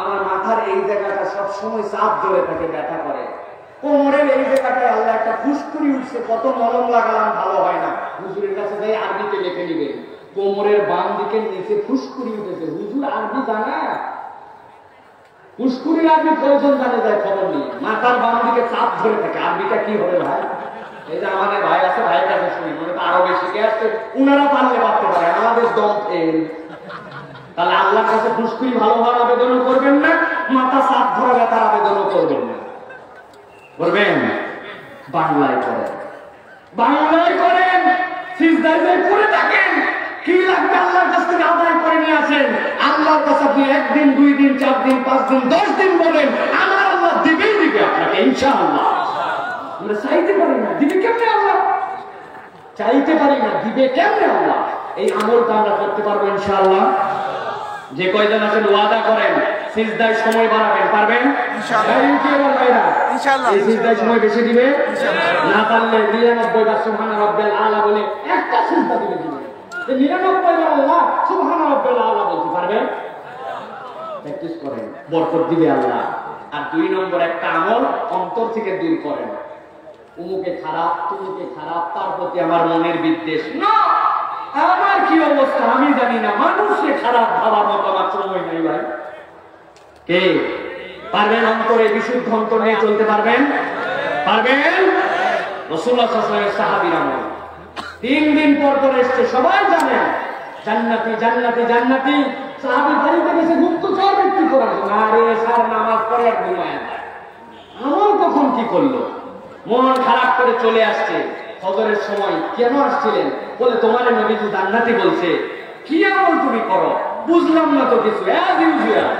আমার মাথার এই জায়গাটা সবসময় চাপ ধরে থাকে, ব্যথা করে, কোমরের এই জায়গাটায় আল্লাহ একটা ফুসকুড়ি উঠছে, কত মলম লাগালাম ভালো হয় না, হুজুরের কাছে যাই আরবিতে লিখে নিবে, কোমরের বাম দিকের নিচে ফুসকুড়ি উঠেছে। হুজুর আরবি জানা? ফুসকুড়ির আরবি প্রয়োজন জানে যায় খবর নিয়ে, মাথার বাম দিকে চাপ ধরে থাকে, আরবিটা কি হবে ভাই? এই যে আমাদের ভাই আছে, ভাইয়ের কাছে শুনি, মনে তো আরো বেশি কে আসছে, উনারা পারলে পারতে পারে, আমাদের দম ফেল। তাহলে আল্লাহর কাছে ফুসকুড়ি ভালো হওয়ার আবেদনও করবেন না, মাথা চাপ ধরা ব্যথার আবেদনও করবেন না। করবেন বাংলায় করেন, বাংলায় করেন, সিজদায় পড়ে থাকেন, কি লাগবে আল্লাহর কাছ থেকে আদায় করে নিয়ে আসেন। আল্লাহর কাছে আপনি 1 দিন 2 দিন 4 দিন 5 দিন 10 দিন বলেন, আমার আল্লাহ দিবেই দিবে আপনাকে ইনশাআল্লাহ। আমরা চাইতে পারি না, দিবে কেমনে আল্লাহ? চাইতে পারি না, দিবে কেমনে আল্লাহ? এই আমলটা আমরা করতে পারবো ইনশাআল্লাহ। যে কয়জন আছেন ওয়াদা করেন সিজদায় সময় বাড়াবেন, পারবেন ইনশাআল্লাহ? এই সিজদায় সময় বেশি দিবে, না পারলে 99 বার সুবহান রাব্বিয়াল আলা বলে একটা সিজদা দিবে, 99 বার আল্লাহ সুবহান রাব্বিয়াল আলা বলতে পারবেন? প্র্যাকটিস করেন, বরকত দিবে আল্লাহ। আর 2 নম্বর একটা আমল অন্তর থেকে দূর করেন, উমুকে খারাপ তুমুকে খারাপ, তার প্রতি আমার মনের বিদ্বেষ না, আমার কি অবস্থা আমি জানি না, মানুষকে খারাপ ভাবার মতো আমার সময় নেই ভাই। কে পারবেন অন্তরে বিশুদ্ধ অন্তর নিয়ে চলতে পারবেন? পারবেন? রাসূলুল্লাহ সাল্লাল্লাহু আলাইহি ওয়াসাল্লামের সাহাবীরা 3 দিন পর পর এসছে, সবাই জানেন জান্নাতি জান্নাতি জান্নাতি। সাহাবী বাড়িতে গেছে গুপ্তচর ব্যক্তি করার জন্য, আরে সার নামাজ পড়ে আর ঘুমায়, আমল কখন কি করলো, মন খারাপ করে চলে আসছে। ফজরের সময় কেন আসছিলেন? বলে তোমার নবীজি জান্নাতি বলছে। কি আমল তুমি করো? বুঝলাম না তো কিছু, অ্যাজ ইউজুয়াল।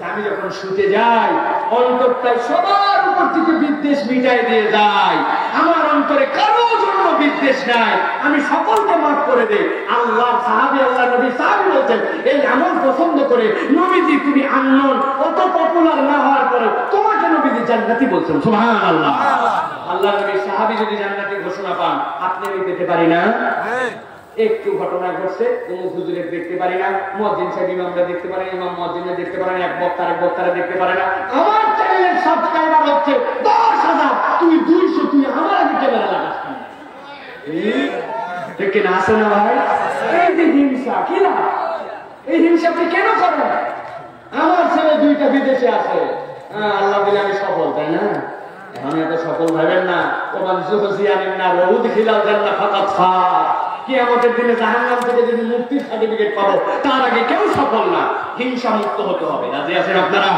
আমি যখন শুতে যাই অন্তরটাই সবার উপর থেকে বিদ্বেষ মিটাই দিয়ে যায়, আমার অন্তরে কারো জন্য বিদ্বেষ নাই, আমি সকলকে মাফ করে দেই। আল্লাহ সাহাবী, আল্লাহ নবী সাহাবী বলছেন এই আমল পছন্দ করে নবীজি তুমি আননোন, অত পপুলার না হওয়ার পরে তোমাকে নবীজি জান্নাতি বলছেন। সুবহানাল্লাহ। আল্লাহ নবী সাহাবী যদি জান্নাতি ঘোষণা পান, আপনি আমি পেতে পারি না? একটু ঘটনা ঘটছে, কোন হুজুরের দেখতে পারি না, মুয়াজ্জিন সাহেব ইমামরা দেখতে পারে না, ইমাম মুয়াজ্জিনরা দেখতে পারে না, এক বক্তারা দেখতে পারে না। আমার চ্যানেলের সাবস্ক্রাইবার হচ্ছে 10,000, তুই 200, তুই আমার আগে ক্যামেরা লাগাস না, ঠিক না? আছে না ভাই? এই যে হিংসা, কি না এই হিংসা আপনি কেন করেন? আমার ছেলে 2টা বিদেশে আছে, আল্লাহ দিলে আমি সফল, তাই না? এখন এত সফল ভাবেন না। তোমার জুহজিয়ানিন না রউদ খিলাল জান্নাহ ফাকাত খা, কিয়ামতের দিনে জাহান্নাম থেকে যদি মুক্তির সার্টিফিকেট পাবো, তার আগে কেউ সফল না। হিংসা মুক্ত হতে হবে। রাজি আছেন আপনারা?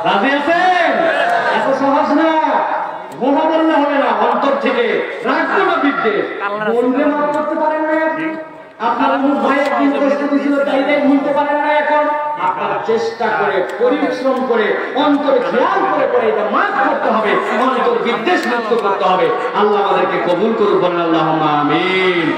রাজি আছেন? এত সহজ না। গোনা বললে হবে না, অন্তর থেকে রাখবো না বিদ্বেষ। বললে মাফ করতে পারেন না। আপনার অমুক ভাই একদিন কষ্ট দিয়েছিল, তাইলে ভুলতে পারেন না। এখন আপনার চেষ্টা করে, পরিশ্রম করে, অন্তর খেয়াল করে করে এটা মাফ করতে হবে, অন্তর বিদ্বেষ মুক্ত করতে হবে। আল্লাহ আমাদেরকে কবুল করুন, বলেন আল্লাহুম্মা আমিন।